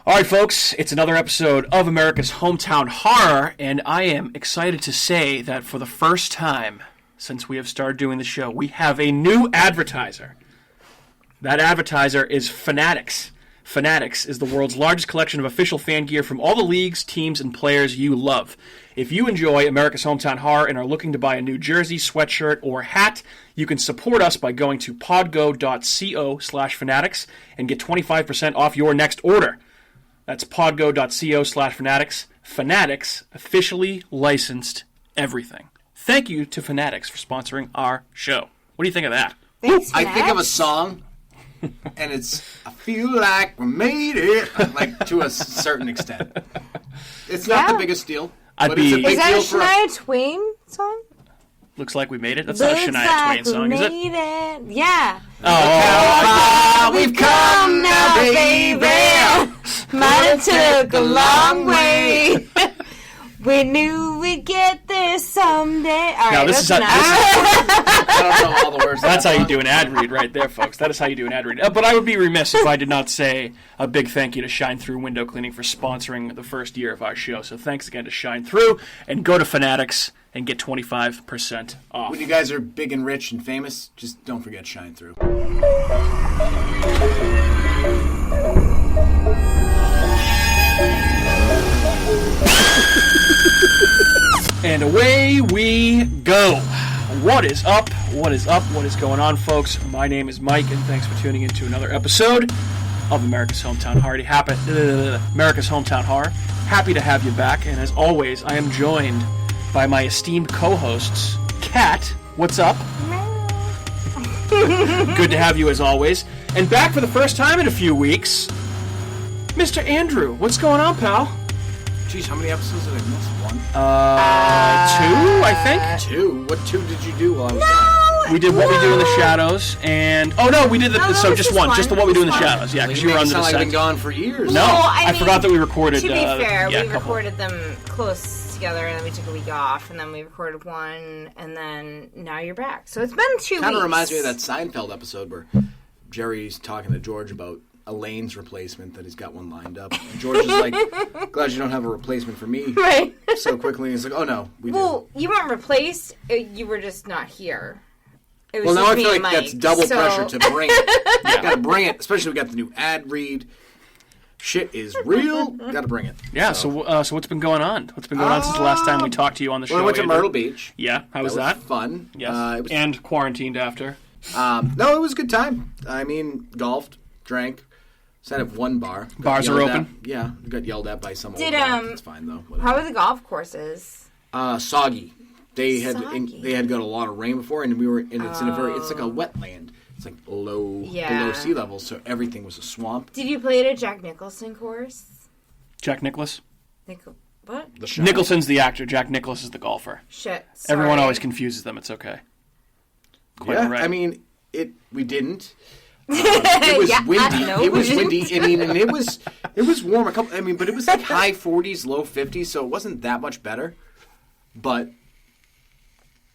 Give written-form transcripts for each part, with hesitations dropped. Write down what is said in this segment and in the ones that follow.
All right, folks, it's another episode of America's Hometown Horror, and I am excited to say that for the first time since we have started doing the show, we have a new advertiser. That advertiser is Fanatics. Fanatics is the world's largest collection of official fan gear from all the leagues, teams, and players you love. If you enjoy America's Hometown Horror and are looking to buy a new jersey, sweatshirt, or hat, you can support us by going to podgo.co/fanatics and get 25% off your next order. That's podgo.co/fanatics. Fanatics, officially licensed everything. Thank you to Fanatics for sponsoring our show. What do you think of that? Thanks, I think of a song, and it's, I feel like we made it, like, to a certain extent. It's not the biggest deal, but it's a big deal for us. Is that a Shania Twain song? Looks like we made it. That's not a Shania Twain song, is it? It. Yeah. Oh, We've come now, baby. Might have took a long way. We knew we'd get there someday. All right, this is I don't know all the words. That's how you do an ad read right there, folks. That is how you do an ad read. But I would be remiss if I did not say a big thank you to Shine Through Window Cleaning for sponsoring the first year of our show. So thanks again to Shine Through, and go to Fanatics and get 25% off. When you guys are big and rich and famous, just don't forget Shine Through. And away we go. What is up? What is up? What is going on, folks? My name is Mike, and thanks for tuning in to another episode of America's Hometown Horror. America's Hometown Horror. Happy to have you back, and as always, I am joined by my esteemed co-hosts, Kat. What's up? Good to have you as always. And back for the first time in a few weeks, Mr. Andrew. What's going on, pal? Jeez, how many episodes did I miss? One? 2, I think. 2? What 2 did you do while I was gone? We did What We Do in the Shadows, and... Oh, no, we did the... so just one. Just the What We Do in the Shadows. Yeah, because you were under the set. I've been gone for years. No, Well, I forgot that we recorded... To be fair, we couple. recorded them close together, and then we took a week off, and then we recorded one, and then now you're back. So it's been 2 weeks. Kind of reminds me of that Seinfeld episode where Jerry's talking to George about Elaine's replacement, that he's got one lined up. And George is like, glad you don't have a replacement for me. Right. So quickly, he's like, oh no, we do. Well, you weren't replaced, you were just not here. It was Well, now I just feel me like and that's Mike, double so... pressure to bring it. You gotta bring it, especially we got the new ad read. Shit is real. Gotta bring it. Yeah, so what's been going on? What's been going on since the last time we talked to you on the show? Well, I went to Andrew? Myrtle Beach. Yeah, how was that? Fun. Yes, It was, and quarantined after. no, it was a good time. I mean, golfed, drank. Set up one bar. Bars are open? Yeah, got yelled at by some old Did, guy. It's fine, though. Whatever. How are the golf courses? Soggy. They had Soggy. they had got a lot of rain before, and it's in it's like a wetland. It's like below sea level, so everything was a swamp. Did you play at a Jack Nicholson course? Jack Nicklaus? What? The shot. Nicholson's the actor. Jack Nicklaus is the golfer. Shit. Sorry. Everyone always confuses them. It's okay. Quite all right. I mean, we didn't. It was windy. It was windy. I mean, and it was warm. But it was like high 40s, low 50s, so it wasn't that much better. But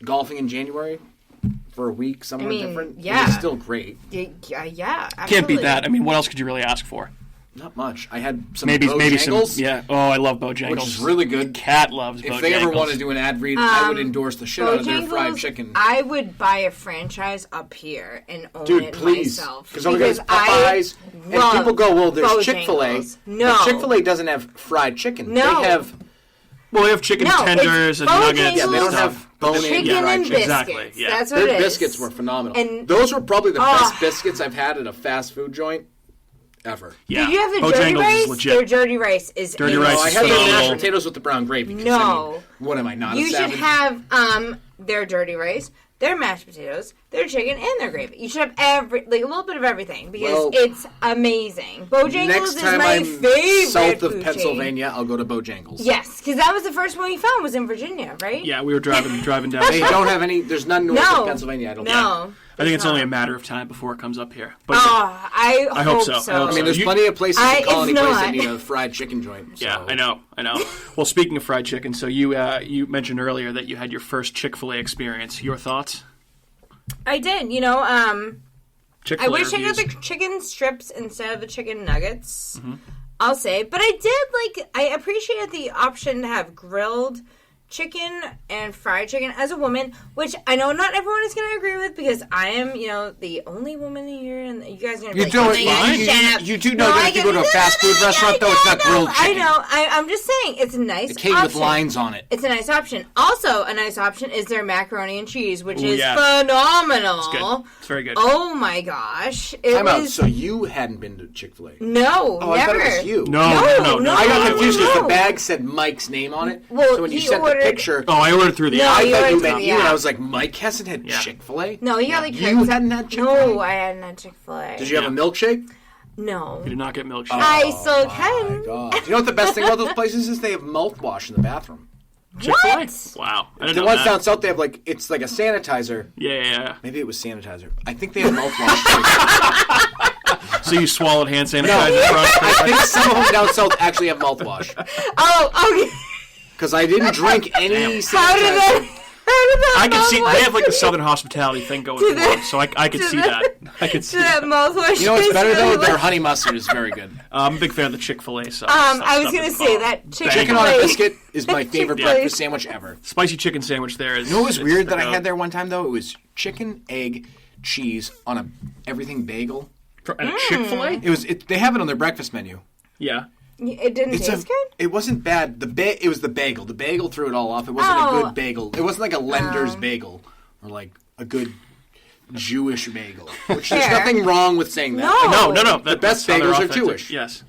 golfing in January for a week, somewhere different, it was still great. Yeah, absolutely. Can't beat that. I mean, what else could you really ask for? Not much. I had some maybe Bojangles, some. Yeah. Oh, I love Bojangles. which is really good. Cat loves Bojangles. If they ever want to do an ad read, I would endorse the shit out of their fried chicken. I would buy a franchise up here and own it please. myself. Because Popeyes, and people go, well, there's Chick-fil-A. No. But Chick-fil-A doesn't have fried chicken. No. They have... Well, they have chicken tenders and nuggets. Yeah, they don't stuff. have bone-in chicken fried and chicken. biscuits. Exactly, yeah. That's what Their it is. biscuits were phenomenal. And those were probably the best biscuits I've had at a fast food joint ever. Yeah. Did you have the Bojangles dirty rice? is legit. Their dirty rice is Dirty amazing. rice I is had their mashed phenomenal. potatoes with the brown gravy. No. I mean, what am I, not You a should savage? have their dirty rice, their mashed potatoes, their chicken, and their gravy. You should have a little bit of everything because it's amazing. Bojangles Next is time my I'm favorite south of food Pennsylvania, I'll go to Bojangles. chain. Yes, because that was the first one we found was in Virginia, right? Yeah, we were driving down. They don't have any... There's none north of Pennsylvania, I don't think. No. I think it's only a matter of time before it comes up here. But I hope so. I hope I mean, there's plenty of places in Colony Place that need a fried chicken joint. So. Yeah, I know. Well, speaking of fried chicken, so you mentioned earlier that you had your first Chick-fil-A experience. Your thoughts? I did. Chick-fil-A I wish reviews. I got the chicken strips instead of the chicken nuggets. Mm-hmm. I'll say. But I appreciated the option to have grilled chicken and fried chicken as a woman, which I know not everyone is going to agree with because I am, the only woman here, and you guys are going to be you do know that if you go to a fast food restaurant, though, it's not grilled chicken. I know. I'm just saying, it's a nice option. It came with lines on it. It's a nice option. Also, a nice option is their macaroni and cheese, which is phenomenal. It's good. It's very good. Oh, my gosh. Time out. So you hadn't been to Chick-fil-A? No, never. I thought it was you. No. I got confused because the bag said Mike's name on it. Well, so when you sent the picture... Oh, I ordered through the app. I thought you meant you, and I was like, Mike hasn't had Chick-fil-A? No, you got You hadn't had Chick-fil-A? No, I hadn't had Chick-fil-A. Did you have a milkshake? No. You did not get milkshake. I still can. My God. You know what the best thing about those places is? They have mouthwash in the bathroom. Chick-fil-A? What? Wow. The ones down south, they have it's like a sanitizer. Yeah. Maybe it was sanitizer. I think they have mouthwash. So you swallowed hand sanitizer? No, I think some of them down south actually have mouthwash. Oh, okay. Because I didn't drink any sanitizer. How did that I can see they have like the Southern hospitality thing going on, so I could see that. I could see that mouthwash. You know what's better though? Their honey mustard is very good. I'm a big fan of the Chick-fil-A sauce. I was gonna say that chicken on a biscuit is my favorite breakfast sandwich ever. Spicy chicken sandwich there is. You know what was weird that I had there one time though? It was chicken, egg, cheese on a everything bagel. At a Chick-fil-A? They have it on their breakfast menu. Yeah. It didn't taste good? It wasn't bad. It was the bagel. The bagel threw it all off. It wasn't a good bagel. It wasn't like a lender's bagel or like a good Jewish bagel. Which there's nothing wrong with saying that. No. The best bagels are Jewish. Yes.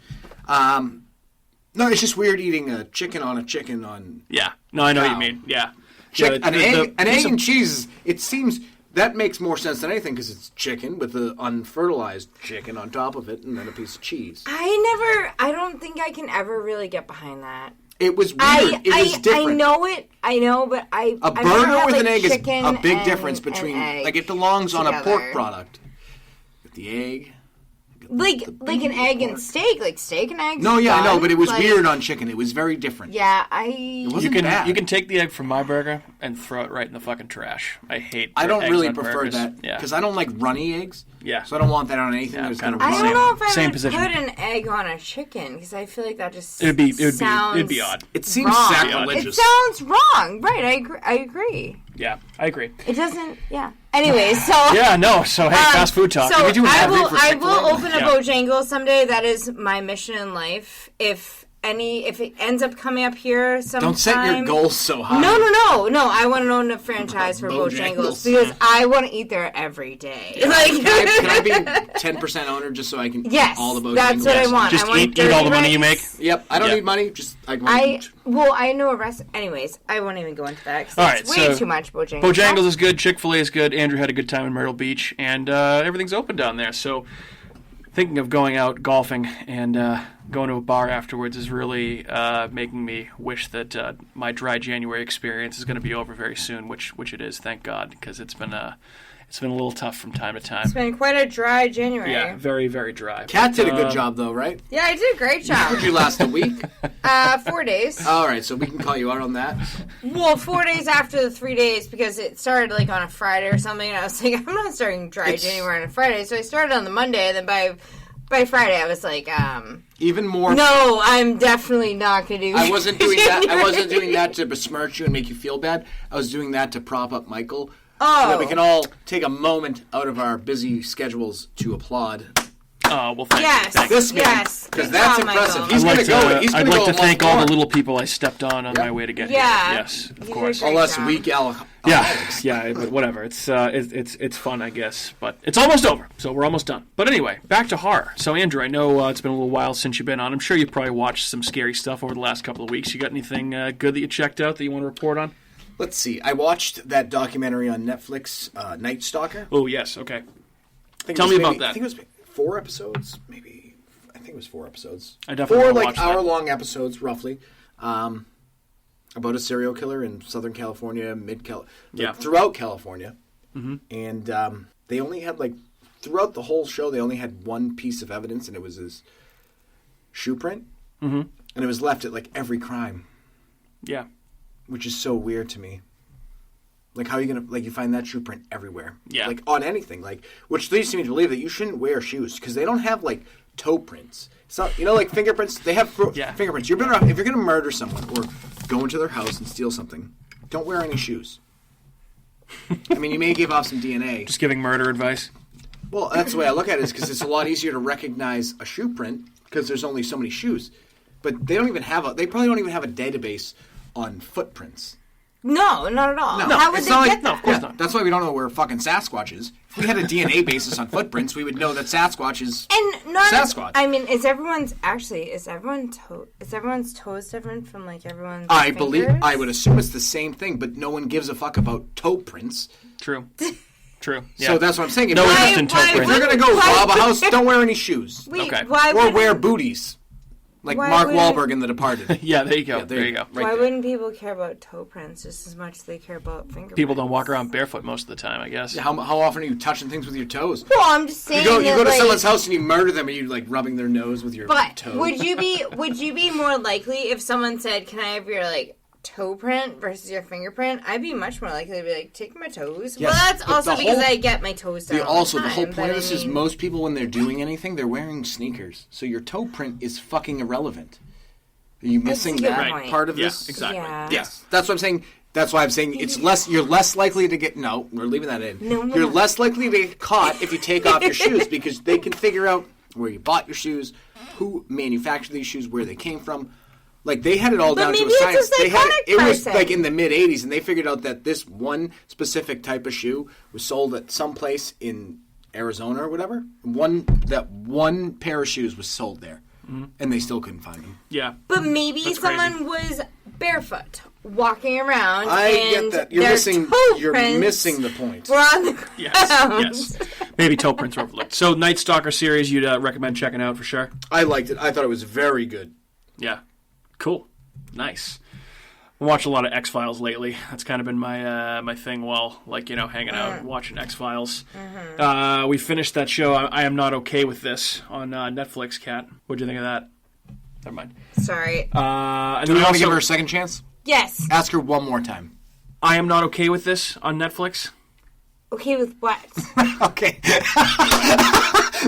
No, it's just weird eating a chicken on. Yeah. No, I know what you mean. Yeah. An egg and cheese. It seems. That makes more sense than anything because it's chicken with the unfertilized chicken on top of it and then a piece of cheese. I don't think I can ever really get behind that. It was weird. It was different. I know, but a burger with an egg is a big difference between, it belongs on a pork product. With the egg. Like an egg and steak, like steak and eggs. No, yeah, I know, but it was weird on chicken. It was very different. Yeah, It wasn't bad. You can take the egg from my burger and throw it right in the fucking trash. I don't really prefer that because I don't like runny eggs. Yeah, so I don't want that on anything. That's kind of. I don't know if I would position. put an egg on a chicken because I feel like that just it'd be odd. It seems sacrilegious. It sounds wrong, right? I agree. Yeah, I agree. It doesn't. Yeah. Anyway, so So hey, fast food talk. So I will open a Bojangles someday. That is my mission in life. If it ends up coming up here sometime. Don't set your goals so high. No. I want to own a franchise for Bojangles because I want to eat there every day. Yeah. Can I be 10% owner just so I can eat all the Bojangles? That's what I want. Just I want eat all the money you make? Yep. I don't need money. Just I want to eat. Well, I know a recipe. Anyways, I won't even go into that because it's way too much Bojangles. Bojangles is good. Chick-fil-A is good. Andrew had a good time in Myrtle Beach, and everything's open down there. So thinking of going out golfing and going to a bar afterwards is really making me wish that my dry January experience is going to be over very soon, which it is, thank God, because it's been a little tough from time to time. It's been quite a dry January. Yeah, very, very dry. Kat did a good job, though, right? Yeah, I did a great job. Did you last a week? 4 days. All right, so we can call you out on that. Well, 4 days after the 3 days because it started like on a Friday or something, and I was like, I'm not starting dry January on a Friday, so I started on the Monday, and then by Friday I was like, even more. No, I'm definitely not going to do. I wasn't doing that. I wasn't doing that to besmirch you and make you feel bad. I was doing that to prop up Michael. So that we can all take a moment out of our busy schedules to applaud. Oh, well, thank you. Because that's impressive. Michael. He's going to go. I'd like to thank all the little people I stepped on my way to get here. Yes, of course. All us weak Yeah, but whatever. It's fun, I guess. But it's almost over, so we're almost done. But anyway, back to horror. So, Andrew, I know it's been a little while since you've been on. I'm sure you probably watched some scary stuff over the last couple of weeks. You got anything good that you checked out that you want to report on? Let's see. I watched that documentary on Netflix, Night Stalker. Oh, yes. Okay. Tell me about that. I think it was 4 episodes, maybe. I think it was 4 episodes. I definitely watched 4 hour-long episodes, roughly, about a serial killer in Southern California, throughout California. Mm-hmm. And they only had, throughout the whole show, they only had one piece of evidence, and it was his shoe print. Mm-hmm. And it was left at, every crime. Yeah. Which is so weird to me. How are you going to, you find that shoe print everywhere. Yeah. On anything. Which leads me to believe that you shouldn't wear shoes. Because they don't have, toe prints. It's not, like fingerprints. They have fingerprints. You're better off if you're going to murder someone or go into their house and steal something. Don't wear any shoes. I mean, you may give off some DNA. Just giving murder advice. Well, that's the way I look at it, is because it's a lot easier to recognize a shoe print because there's only so many shoes. But they probably don't even have a database on footprints. No, not at all. No, how would they get that? No, of course not. That's why we don't know where fucking Sasquatch is. If we had a DNA basis on footprints, we would know that Sasquatch is Sasquatch. I mean, is everyone's toes different from like everyone's I would assume it's the same thing, but no one gives a fuck about toe prints. True. Yeah. So that's what I'm saying. No interest in toe prints. If you're going to go rob a house, don't wear any shoes. Wait, okay. Or wear booties. Like Mark Wahlberg in The Departed. Yeah, there you go. There you go. Right why there. wouldn't people care about toe prints just as much as they care about fingerprints? People don't walk around barefoot most of the time, I guess. Yeah, how often are you touching things with your toes? Well, I'm just saying. You go to someone's house and you murder them, and you like rubbing their nose with your toe. Would you be more likely if someone said, "Can I have your like toe print versus your fingerprint?" I'd be much more likely to be like, "Take my toes." Yes, well, that's also because I get my toes done. The all the whole time, point of this is most people when they're doing anything, they're wearing sneakers, so your toe print is fucking irrelevant. Are you missing that part of this? Exactly. Yeah. Yes, that's what I'm saying. That's why I'm saying it's less. You're less likely to get. No, we're leaving that in. No. You're less likely to get caught if you take off your shoes because they can figure out where you bought your shoes, who manufactured these shoes, where they came from. Like they had it all down to a science. It was like in the mid '80s, and they figured out that this one specific type of shoe was sold at some place in Arizona or whatever. One pair of shoes was sold there. Mm-hmm. And they still couldn't find them. Yeah. But maybe someone was barefoot walking around. I and get that. You're missing the point. We're on the ground. Yes. Maybe toe prints are overlooked. So, Night Stalker series, you'd recommend checking out for sure? I liked it. I thought it was very good. Yeah. Cool. Nice. I watched a lot of X-Files lately. That's kind of been my thing while, hanging out, watching X-Files. Mm-hmm. We finished that show, I Am Not Okay With This, on Netflix, Kat. What'd you think of that? Never mind. Sorry. And Do we want to give her a second chance? Yes. Ask her one more time. I Am Not Okay With This on Netflix. Okay with what? Okay.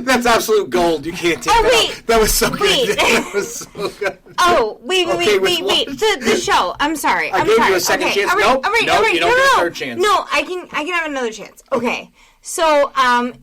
That's absolute gold. You can't take that out. That was so good. That was so good. Oh, wait. The show. I'm sorry. I gave you a second chance. Nope, you don't get a third chance. No, I can have another chance. Okay. So,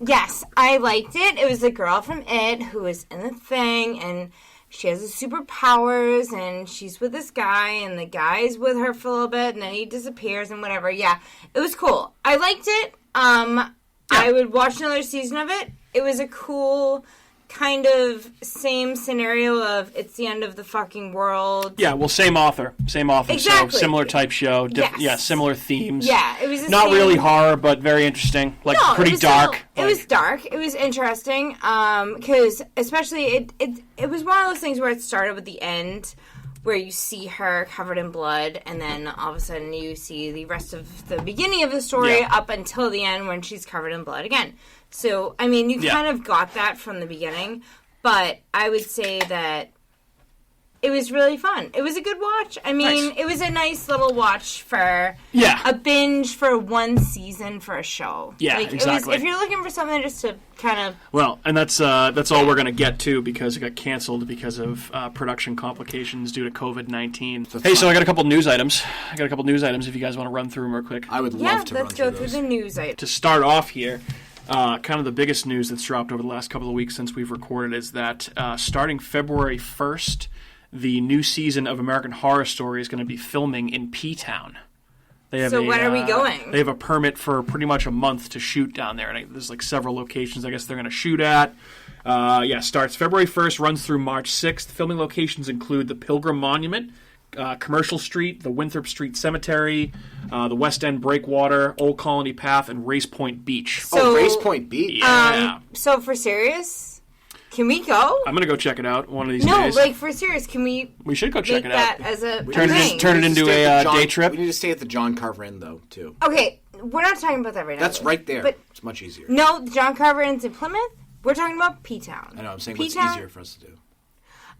yes, I liked it. It was the girl from It who was in the thing, and she has his superpowers, and she's with this guy, and the guy's with her for a little bit, and then he disappears and whatever. Yeah, it was cool. I liked it. I would watch another season of it. It was a cool kind of same scenario of it's the end of the fucking world. Yeah, well, same author. Exactly. So similar type show. Yes. Yeah, similar themes. Yeah, it was not really horror, but very interesting. Pretty dark. It was dark. It was interesting. Because especially it was one of those things where it started with the end, where you see her covered in blood, and then all of a sudden you see the rest of the beginning of the story up until the end when she's covered in blood again. So, I mean, you kind of got that from the beginning, but I would say that it was really fun. It was a good watch. I mean, It was a nice little watch for a binge for one season for a show. Yeah, exactly. If you're looking for something just to kind of... Well, and that's all we're going to get to because it got canceled because of production complications due to COVID-19. Hey, so I got a couple news items. If you guys want to run through them real quick. I would love to run through those. Yeah, let's go through the news items. To start off here... kind of the biggest news that's dropped over the last couple of weeks since we've recorded is that starting February 1st, the new season of American Horror Story is going to be filming in P-Town. So when are we going? They have a permit for pretty much a month to shoot down there. And there's several locations I guess they're going to shoot at. Starts February 1st, runs through March 6th. Filming locations include the Pilgrim Monument, Commercial Street, the Winthrop Street Cemetery, the West End Breakwater, Old Colony Path, and Race Point Beach. Race Point Beach? Yeah. So for serious, can we go? I'm going to go check it out one of these days. No, for serious, can we... We should go check it out. That as a turn it into a day trip. We need to stay at the John Carver Inn, though, too. Okay, we're not talking about that right now. That's right there. But it's much easier. No, the John Carver Inn's in Plymouth. We're talking about P-Town. I know, I'm saying what's easier for us to do.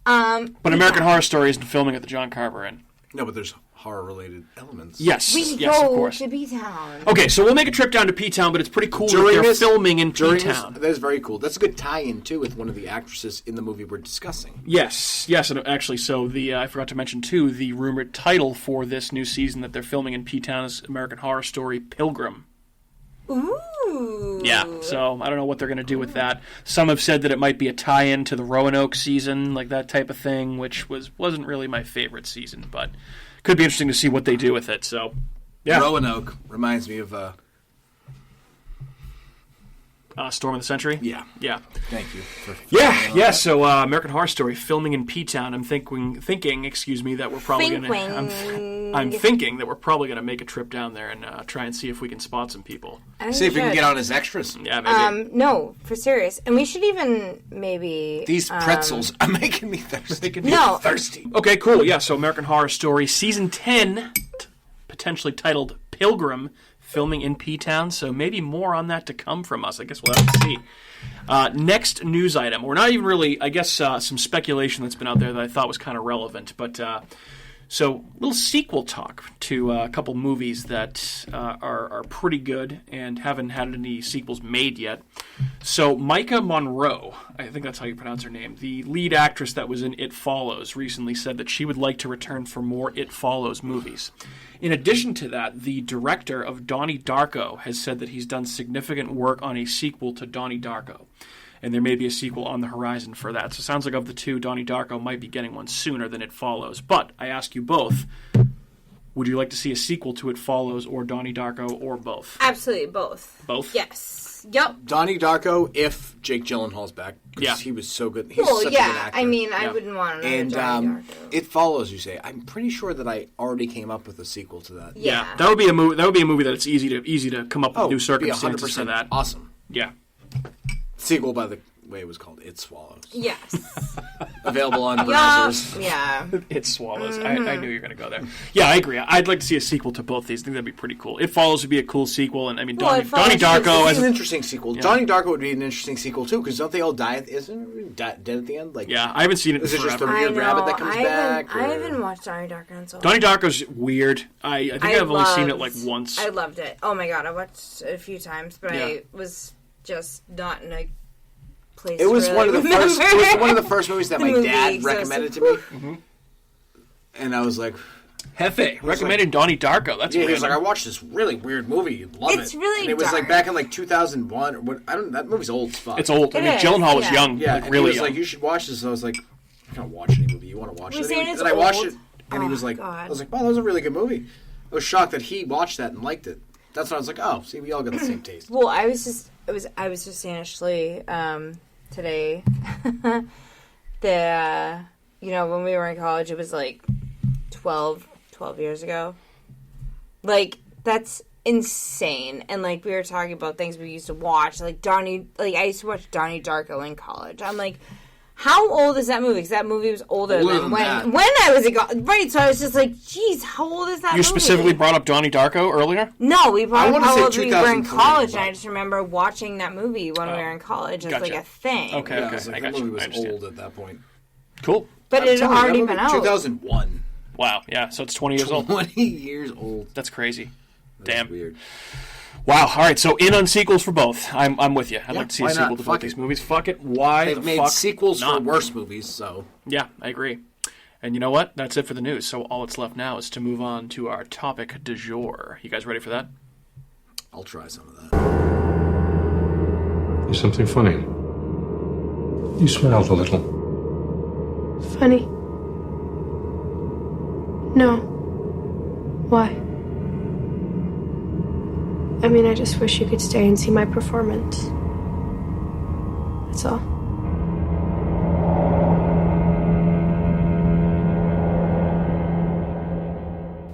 But American Horror Story isn't filming at the John Carver Inn. No, but there's horror-related elements. Yes, We yes, of go course. to B-Town. Okay, so we'll make a trip down to P-Town, but it's pretty cool that they're filming in P-Town. That is very cool. That's a good tie-in, too, with one of the actresses in the movie we're discussing. Yes, and actually, so I forgot to mention, too, the rumored title for this new season that they're filming in P-Town is American Horror Story Pilgrim. Ooh. Yeah, so I don't know what they're going to do with that. Some have said that it might be a tie-in to the Roanoke season, like that type of thing, which wasn't really my favorite season, but could be interesting to see what they do with it. So, yeah. Roanoke reminds me of... Storm of the Century? Yeah. Yeah. Thank you. So American Horror Story filming in P-Town. I'm thinking, that we're probably going to... I'm thinking that we're probably going to make a trip down there and try and see if we can spot some people. See if we can get on as extras. Yeah, maybe. No, for serious. And we should even maybe... These pretzels are making me thirsty. Thirsty. Okay, cool. Yeah, so American Horror Story Season 10, potentially titled Pilgrim, filming in P-Town, so maybe more on that to come from us. I guess we'll have to see. Next news item. We're not even really, I guess, some speculation that's been out there that I thought was kind of relevant, but so a little sequel talk to a couple movies that are pretty good and haven't had any sequels made yet. So Micah Monroe, I think that's how you pronounce her name, the lead actress that was in It Follows, recently said that she would like to return for more It Follows movies. In addition to that, the director of Donnie Darko has said that he's done significant work on a sequel to Donnie Darko. And there may be a sequel on the horizon for that. So it sounds like of the two, Donnie Darko might be getting one sooner than It Follows. But I ask you both, would you like to see a sequel to It Follows or Donnie Darko or both? Absolutely, both. Both? Yes. Yep. Donnie Darko, if Jake Gyllenhaal's back. Yeah. He was so good. He's such a good actor. I mean, I wouldn't want another And Donnie Darko. It Follows, you say. I'm pretty sure that I already came up with a sequel to that. Yeah. That would be a movie. That would be a movie that it's easy to come up with new circumstances for that. Awesome. Yeah. Sequel, by the way, it was called It Swallows. Yes. Available on browsers. Yeah. It Swallows. I knew you were going to go there. Yeah, I agree. I'd like to see a sequel to both these. I think that'd be pretty cool. It Follows would be a cool sequel, and I mean, Donnie Darko is an interesting sequel. Yeah. Donnie Darko would be an interesting sequel too, because don't they all die? Isn't it dead at the end? Like, yeah, I haven't seen it. Is it forever. just a weird rabbit that comes back? I haven't watched Donnie Darko in so long. Donnie Darko's weird. I think I've only seen it like once. I loved it. Oh my god, I watched it a few times, but Yeah. I was just not in a place. It was to one of really the first. It remember was one of the first movies that my movie dad existed. recommended to me, and I was like, Hefe recommending Donnie Darko. That's yeah. random. He was like, I watched this really weird movie. You'd love it. It's really and it was dark. like back in like 2001 or what? I don't. That movie's old as fuck. It's old. I mean, is, Gyllenhaal was yeah. young. Yeah, like, and really he was young. like, you should watch this. And I was like, I can't watch any movie. You want to watch You're it? saying it's And I watched old? it, and he was like, God. I was like, wow, that was a really good movie. I was shocked that he watched that and liked it. That's when I was like, oh, see, we all got the same taste. Well, I was just saying actually today that when we were in college, it was like 12 years ago. Like, that's insane. And like, we were talking about things we used to watch, like I used to watch Donnie Darko in college. I'm like, how old is that movie? Because that movie was older than when I was in college. Right, so I was just like, geez, how old is that movie? You specifically brought up Donnie Darko earlier? No, we brought up how old we were in 2003, college, but- and I just remember watching that movie when we were in college as Gotcha. like a thing. Okay, Yeah, okay. I was like, I that got you. movie I was understand. old at that point. Cool. But it had already been out. 2001. Wow. Yeah. So it's 20 years old. 20 years old. That's crazy. That's Damn. weird. Wow. All right. So in on sequels for both. I'm with you. I'd Yeah, like to see a why sequel not? to Fuck both these it. movies. Fuck it. Why They've the made fuck sequels not? for worse movies, so... Yeah, I agree. And you know what? That's it for the news. So all that's left now is to move on to our topic du jour. You guys ready for that? I'll try some of that. There's something funny. You smiled a little. Funny? No. Why? I mean, I just wish you could stay and see my performance. That's all.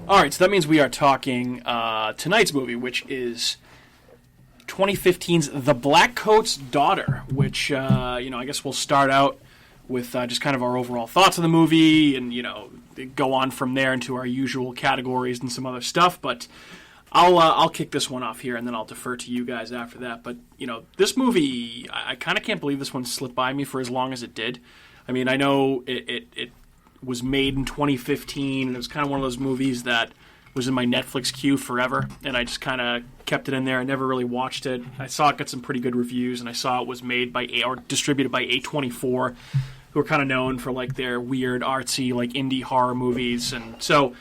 All right, so that means we are talking tonight's movie, which is 2015's The Blackcoat's Daughter, which, I guess we'll start out with just kind of our overall thoughts on the movie and, go on from there into our usual categories and some other stuff. But I'll kick this one off here, and then I'll defer to you guys after that. But, this movie, I kind of can't believe this one slipped by me for as long as it did. I mean, I know it was made in 2015, and it was kind of one of those movies that was in my Netflix queue forever, and I just kind of kept it in there. I never really watched it. I saw it got some pretty good reviews, and I saw it was made by or distributed by A24, who are kind of known for like their weird, artsy, like indie horror movies. And so,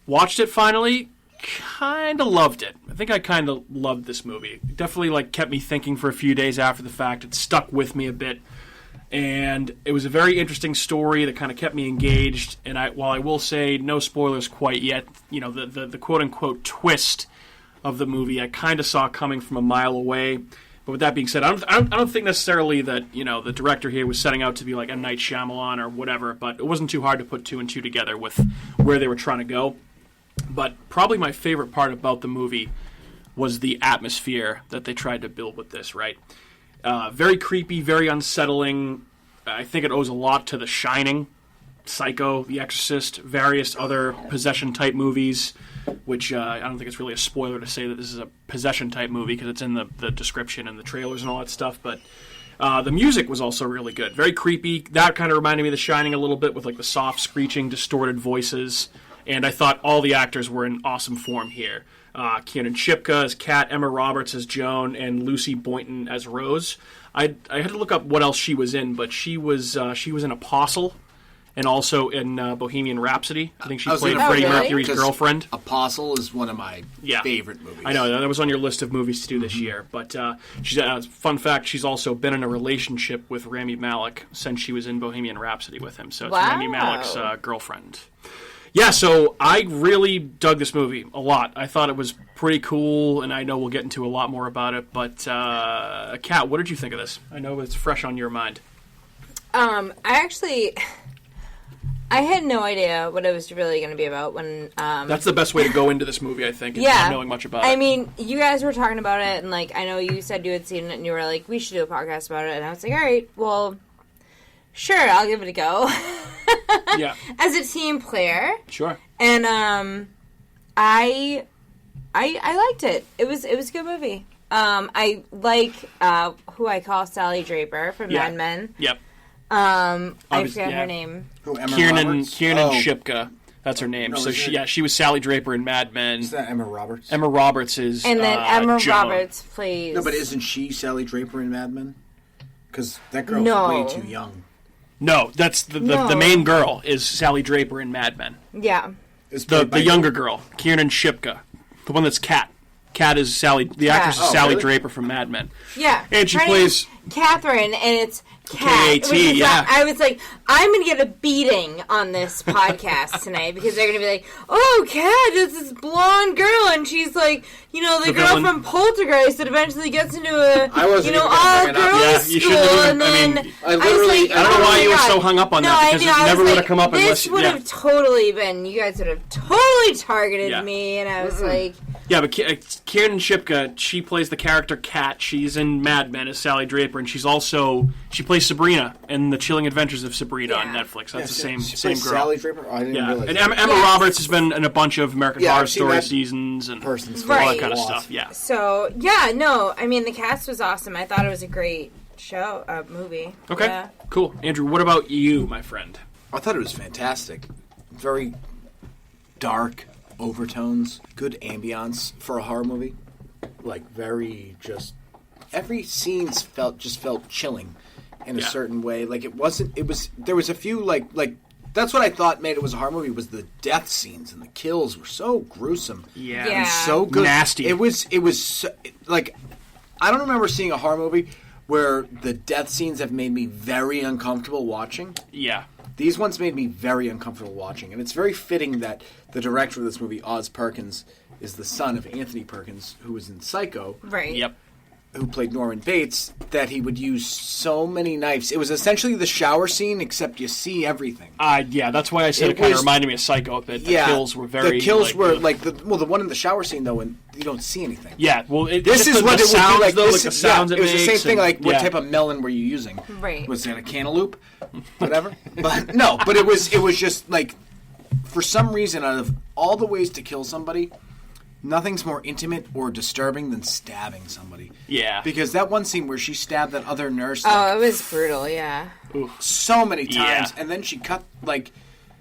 watched it finally. Kind of loved it. I think I kind of loved this movie. It definitely like kept me thinking for a few days after the fact. It stuck with me a bit. And it was a very interesting story that kind of kept me engaged. And while I will say no spoilers quite yet, you know, the quote-unquote twist of the movie I kind of saw coming from a mile away. But with that being said, I don't think necessarily that, you know, the director here was setting out to be like a Night Shyamalan or whatever, but it wasn't too hard to put two and two together with where they were trying to go. But probably my favorite part about the movie was the atmosphere that they tried to build with this, right? Very creepy, very unsettling. I think it owes a lot to The Shining, Psycho, The Exorcist, various other possession-type movies, which I don't think it's really a spoiler to say that this is a possession-type movie because it's in the description and the trailers and all that stuff. But the music was also really good. Very creepy. That kind of reminded me of The Shining a little bit with like the soft, screeching, distorted voices. And I thought all the actors were in awesome form here. Kiernan Shipka as Kat, Emma Roberts as Joan, and Lucy Boynton as Rose. I had to look up what else she was in, but she was in Apostle, and also in Bohemian Rhapsody. I think she played Freddie Mercury's girlfriend. Apostle is one of my favorite movies. I know that was on your list of movies to do this year. But she's fun fact: she's also been in a relationship with Rami Malek since she was in Bohemian Rhapsody with him. So it's Rami Malek's girlfriend. Yeah, so I really dug this movie a lot. I thought it was pretty cool, and I know we'll get into a lot more about it. But, Kat, what did you think of this? I know it's fresh on your mind. I had no idea what it was really going to be about when... That's the best way to go into this movie, I think, not knowing much about it. I mean, you guys were talking about it, and, like, I know you said you had seen it, and you were like, we should do a podcast about it. And I was like, all right, well, sure, I'll give it a go. Yeah. As a team player. Sure. And I liked it. It was a good movie. I like who I call Sally Draper from Mad Men. Yep. I forget her name. Who, Emma Kiernan Roberts? Shipka. That's her name. No, so she was Sally Draper in Mad Men. Is that Emma Roberts? Emma Roberts is And then Emma Joan. Roberts plays... No, but isn't she Sally Draper in Mad Men? Because that girl's way too young. No, that's the main girl is Sally Draper in Mad Men. Yeah. The younger girl, Kiernan Shipka. The one that's Kat. Kat is Sally... The actress is Sally Draper from Mad Men. Yeah. And she plays... Catherine, and it's Kat. K-A-T, yeah. I was like, I'm going to get a beating on this podcast tonight because they're going to be like, oh, Kat is this blonde girl, and she's like, you know, the girl villain. from Poltergeist that eventually gets into a, all-girls school, and then I was like, I don't know why you were so hung up on that, because it never would have come up unless... This would have totally been, you guys would have totally targeted me, and I was like... Yeah, but Kiernan Shipka, she plays the character Kat. She's in Mad Men as Sally Draper, and she plays Sabrina in The Chilling Adventures of Sabrina on Netflix. That's the same girl. Sally Draper? Oh, I didn't realize and that. Emma Roberts has been in a bunch of American Horror Story seasons and all that kind of stuff. Yeah. So, yeah, no, I mean, the cast was awesome. I thought it was a great movie. Okay, cool. Andrew, what about you, my friend? I thought it was fantastic. Very dark overtones, good ambience for a horror movie. Like, very just... Every scene felt chilling in a certain way. Like, there was a few, like... That's what I thought made it was a horror movie, was the death scenes, and the kills were so gruesome. Yeah. And so good. Nasty. It was so, like... I don't remember seeing a horror movie where the death scenes have made me very uncomfortable watching. Yeah. These ones made me very uncomfortable watching, and it's very fitting that the director of this movie, Oz Perkins, is the son of Anthony Perkins, who was in Psycho. Right. Yep. Who played Norman Bates, that he would use so many knives. It was essentially the shower scene, except you see everything. Yeah, that's why I said it kind of reminded me of Psycho a bit. The kills were very... The kills were like... the one in the shower scene, though, and you don't see anything. Yeah, well... This is what it would be like. Though, like the sounds it was the same thing, like, what yeah. type of melon were you using? Right. Was it a cantaloupe? Whatever. But no, but it was just, like, for some reason, out of all the ways to kill somebody... Nothing's more intimate or disturbing than stabbing somebody. Yeah. Because that one scene where she stabbed that other nurse... Oh, it was brutal, yeah. So many times. Yeah. And then she cut, like...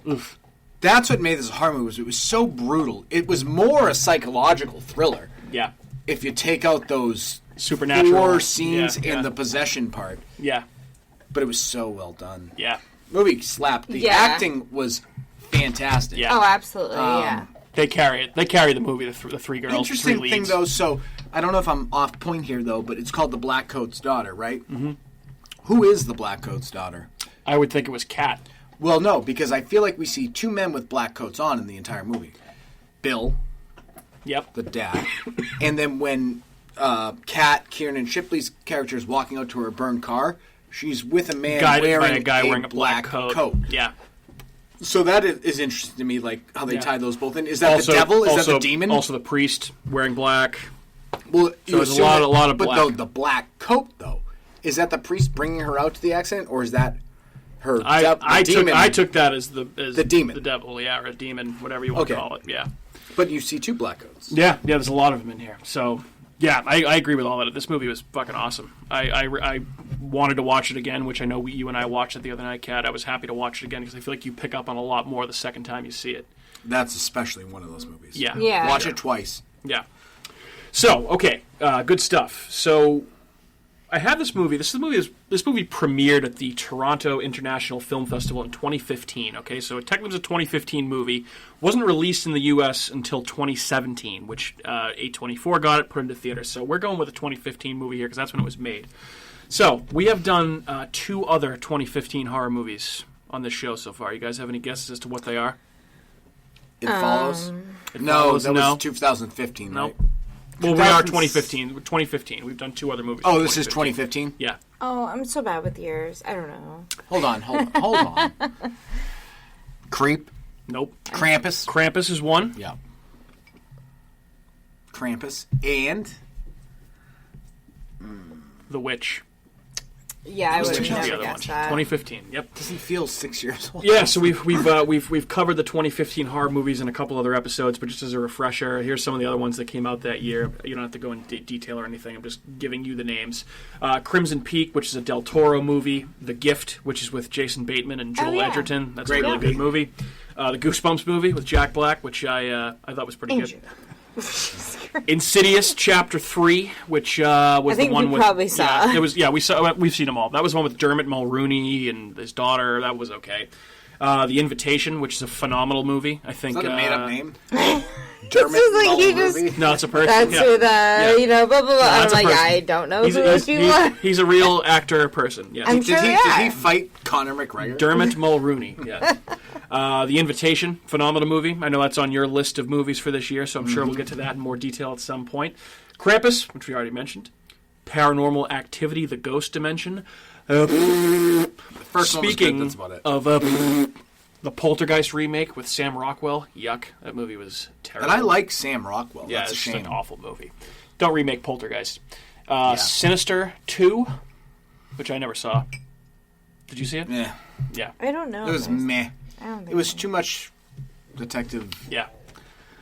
Oof. That's what made this a horror movie. Was it was so brutal. It was more a psychological thriller. Yeah. If you take out those Supernatural horror scenes yeah. and the possession part. Yeah. But it was so well done. Yeah. Movie slapped. The acting was fantastic. Yeah. Oh, absolutely. Yeah. They carry it. They carry the movie. The three girls. Interesting three thing leads. though. So I don't know if I'm off point here though, but it's called the Blackcoat's daughter, right? Mm-hmm. Who is the Blackcoat's daughter? I would think it was Kat. Well, no, because I feel like we see two men with black coats on in the entire movie. Bill, Yep. the dad, and then when Kat, Kieran Shipley's character is walking out to her burned car, she's with a man Guided by wearing a guy wearing a black coat. Yeah. So that is interesting to me, like how they Yeah. tie those both in. Is that Also, the devil? Is also, that the demon? Also, the priest wearing black. Well, So there's a lot of but black. the black coat though, is that the priest bringing her out to the accident, or is that her? I demon? took that as the demon, the devil, yeah, or a demon, whatever you want to call it, yeah. But you see two black coats. Yeah. There's a lot of them in here. So, yeah, I agree with all that. This movie was fucking awesome. I wanted to watch it again, which I know you and I watched it the other night, Kat. I was happy to watch it again because I feel like you pick up on a lot more the second time you see it. That's especially one of those movies. Yeah. Yeah. Watch it twice. Yeah. So, okay, good stuff. So, I have this movie. This movie premiered at the Toronto International Film Festival in 2015. Okay, so it technically was a 2015 movie. Wasn't released in the U.S. until 2017, which A24 got it, put into theaters. So we're going with a 2015 movie here because that's when it was made. So we have done two other 2015 horror movies on this show so far. You guys have any guesses as to what they are? It follows. It No, Follows, that no. was 2015, Nope. right? Well, we are 2015. 2015. We've done two other movies. Oh, from this is 2015? Yeah. Oh, I'm so bad with years. I don't know. Hold on. Creep. Nope. Krampus. Krampus is one. Yeah. Krampus. And The Witch. Yeah, I The would Witch is have the never other one. guessed that. 2015. Yep. doesn't feel 6 years old. Yeah, so we've covered the 2015 horror movies in a couple other episodes, but just as a refresher, here's some of the other ones that came out that year. You don't have to go in detail or anything. I'm just giving you the names. Crimson Peak, which is a Del Toro movie. The Gift, which is with Jason Bateman and Joel yeah. Edgerton. That's Great a really movie. good movie. The Goosebumps movie with Jack Black, which I thought was pretty Andrew. good. Insidious Chapter 3, which was I think the one we with probably saw. Yeah, it was. Yeah, we've seen them all. That was the one with Dermot Mulroney and his daughter. That was okay. The Invitation, which is a phenomenal movie. I think Is that a made-up name? This is like he just. No, it's a person. That's yeah. who the blah blah blah. I'm that's a like person. I don't know He's, who those people are. he's a real actor person. Yeah. I'm sure Did they he are. fight Conor McGregor? Dermot Mulroney. Yeah. The Invitation, phenomenal movie. I know that's on your list of movies for this year, so I'm sure we'll get to that in more detail at some point. Krampus, which we already mentioned. Paranormal Activity: The Ghost Dimension. First one was Speaking good, that's about it. of the Poltergeist remake with Sam Rockwell, yuck, that movie was terrible. And I like Sam Rockwell. Yeah, That's a it's shame. an awful movie. Don't remake Poltergeist. Yeah. Sinister 2, which I never saw. Did you see it? Yeah. Yeah. I don't know. It was meh. I don't think It was so. too much detective Yeah.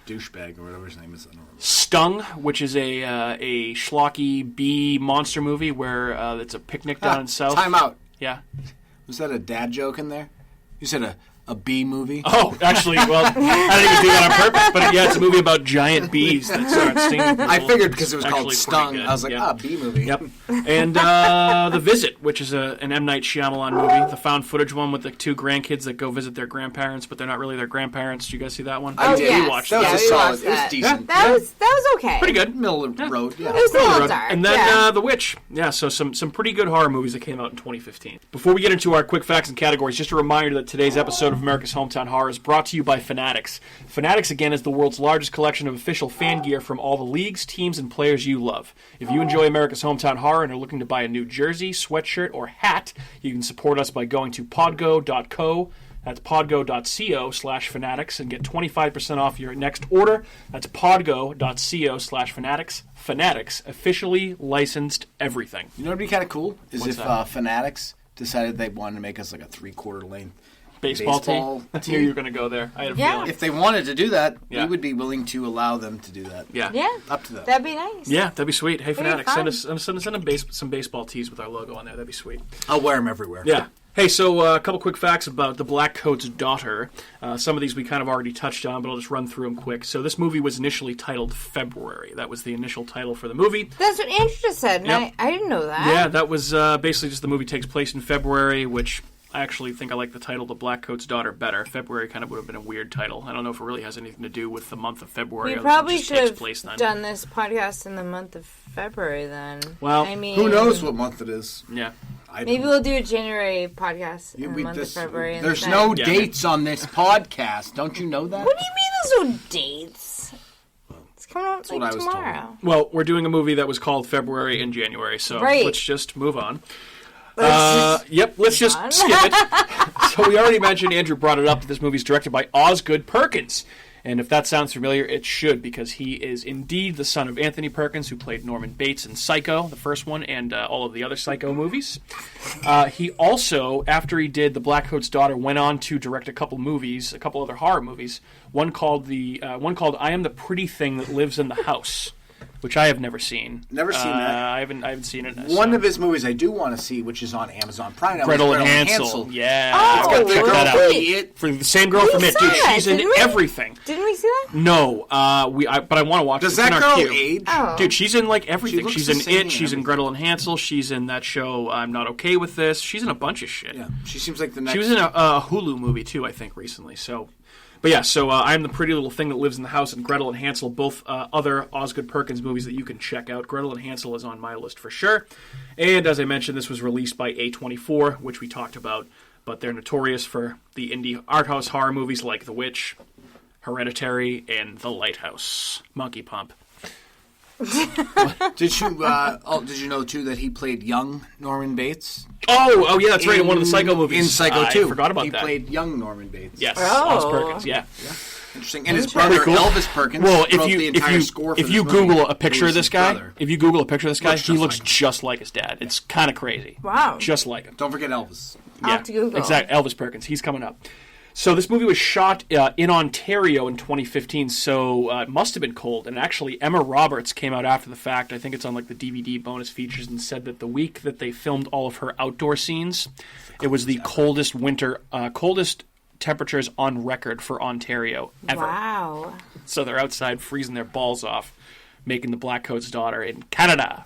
douchebag or whatever his name is. I don't remember. Stung, which is a schlocky bee monster movie where it's a picnic down in South. Time out. Yeah. Was that a dad joke in there? You said a B movie? Oh, actually, well, I didn't even do that on purpose, but yeah, it's a movie about giant bees that start stinging people. I figured because it was It's called actually Stung. pretty good. I was like, Yep. B movie. Yep. And The Visit, which is an M. Night Shyamalan movie, the found footage one with the two grandkids that go visit their grandparents, but they're not really their grandparents. Did you guys see that one? I did. yes. We watched That that. was Yeah, a we solid. watched It was that. decent. That was okay. Pretty good. Middle of the road. Yeah. It was a little dark. And then yeah. The Witch. Yeah, so some pretty good horror movies that came out in 2015. Before we get into our quick facts and categories, just a reminder that today's episode of America's Hometown Horror is brought to you by Fanatics. Fanatics, again, is the world's largest collection of official fan gear from all the leagues, teams, and players you love. If you enjoy America's Hometown Horror and are looking to buy a new jersey, sweatshirt, or hat, you can support us by going to podgo.co. That's podgo.co/fanatics and get 25% off your next order. That's podgo.co/fanatics. Fanatics, officially licensed everything. You know what would be kind of cool? Is What's if that? Fanatics decided they wanted to make us like a 3/4 length Baseball baseball team. I knew you were going to go there. I had a Yeah. feeling. If they wanted to do that, Yeah. we would be willing to allow them to do that. Yeah. Yeah. Up to them. That'd be nice. Yeah, that'd be sweet. Hey, Pretty Fanatics, fun. send us some baseball tees with our logo on there. That'd be sweet. I'll wear them everywhere. Yeah. Hey, so a couple quick facts about the Blackcoat's daughter. Some of these we kind of already touched on, but I'll just run through them quick. So this movie was initially titled February. That was the initial title for the movie. That's what Andrew just said, and Yep. I didn't know that. Yeah, that was basically just the movie takes place in February, which I actually think I like the title The Blackcoat's Daughter better. February kind of would have been a weird title. I don't know if it really has anything to do with the month of February. We other than probably it just should takes have place then. done this podcast in the month of February then. Well, I mean, Who knows what month it is? Yeah. Maybe we'll do a January podcast in the we month of just- February. There's instead. no Yeah. dates on this podcast. Don't you know that? What do you mean there's no dates? It's coming out what I like was told. tomorrow. Well, we're doing a movie that was called February and January, so Right. let's just move on. Let's Yep, let's just on. skip it. So we already mentioned, Andrew brought it up, that this movie is directed by Osgood Perkins. And if that sounds familiar, it should, because he is indeed the son of Anthony Perkins, who played Norman Bates in Psycho, the first one, and all of the other Psycho movies. He also, after he did The Blackcoat's Daughter, went on to direct a couple movies, a couple other horror movies. One called I Am the Pretty Thing That Lives in the House, which I have never seen. Never seen that. I haven't seen it. One of his movies I do want to see, which is on Amazon Prime now, is Gretel and Hansel. Yeah. Oh, Let's go check that out. wait. For the same girl from We It, saw dude. that, She's in didn't we? everything. Didn't we see that? No, but I want to watch it. Does It's in that our girl queue. age? Oh. Dude, she's in like everything. looks She's the in same It. in She's in everything. Gretel and Hansel. She's in that show I'm Not Okay With This. She's in a bunch of shit. Yeah, she seems like the next. She was in a Hulu movie too, I think, recently. So, but yeah, so I Am the Pretty Little Thing That Lives in the House and Gretel and Hansel, both other Osgood Perkins movies that you can check out. Gretel and Hansel is on my list for sure. And as I mentioned, this was released by A24, which we talked about, but they're notorious for the indie art house horror movies like The Witch, Hereditary, and The Lighthouse. Monkey Pump. Did you know too that he played young Norman Bates? Oh, yeah, that's right, in one of the Psycho movies. In Psycho 2. I forgot about he that. played young Norman Bates. Yes, Oh. Oz Perkins, yeah. Interesting. And his brother, Pretty cool. Elvis Perkins, Well, wrote the entire score for if this you movie. Google a It picture was of this his guy, brother. if you Google a picture of this guy, Looks he just looks like him. just like his dad. It's kind of crazy. Wow. Just like him. Don't forget Elvis. I'll have to Google. Exactly. Elvis Perkins. He's coming up. So this movie was shot in Ontario in 2015, so it must have been cold. And actually, Emma Roberts came out after the fact. I think it's on like the DVD bonus features, and said that the week that they filmed all of her outdoor scenes, it was the coldest temperatures on record for Ontario ever. Wow. So they're outside freezing their balls off, making The Blackcoat's Daughter in Canada.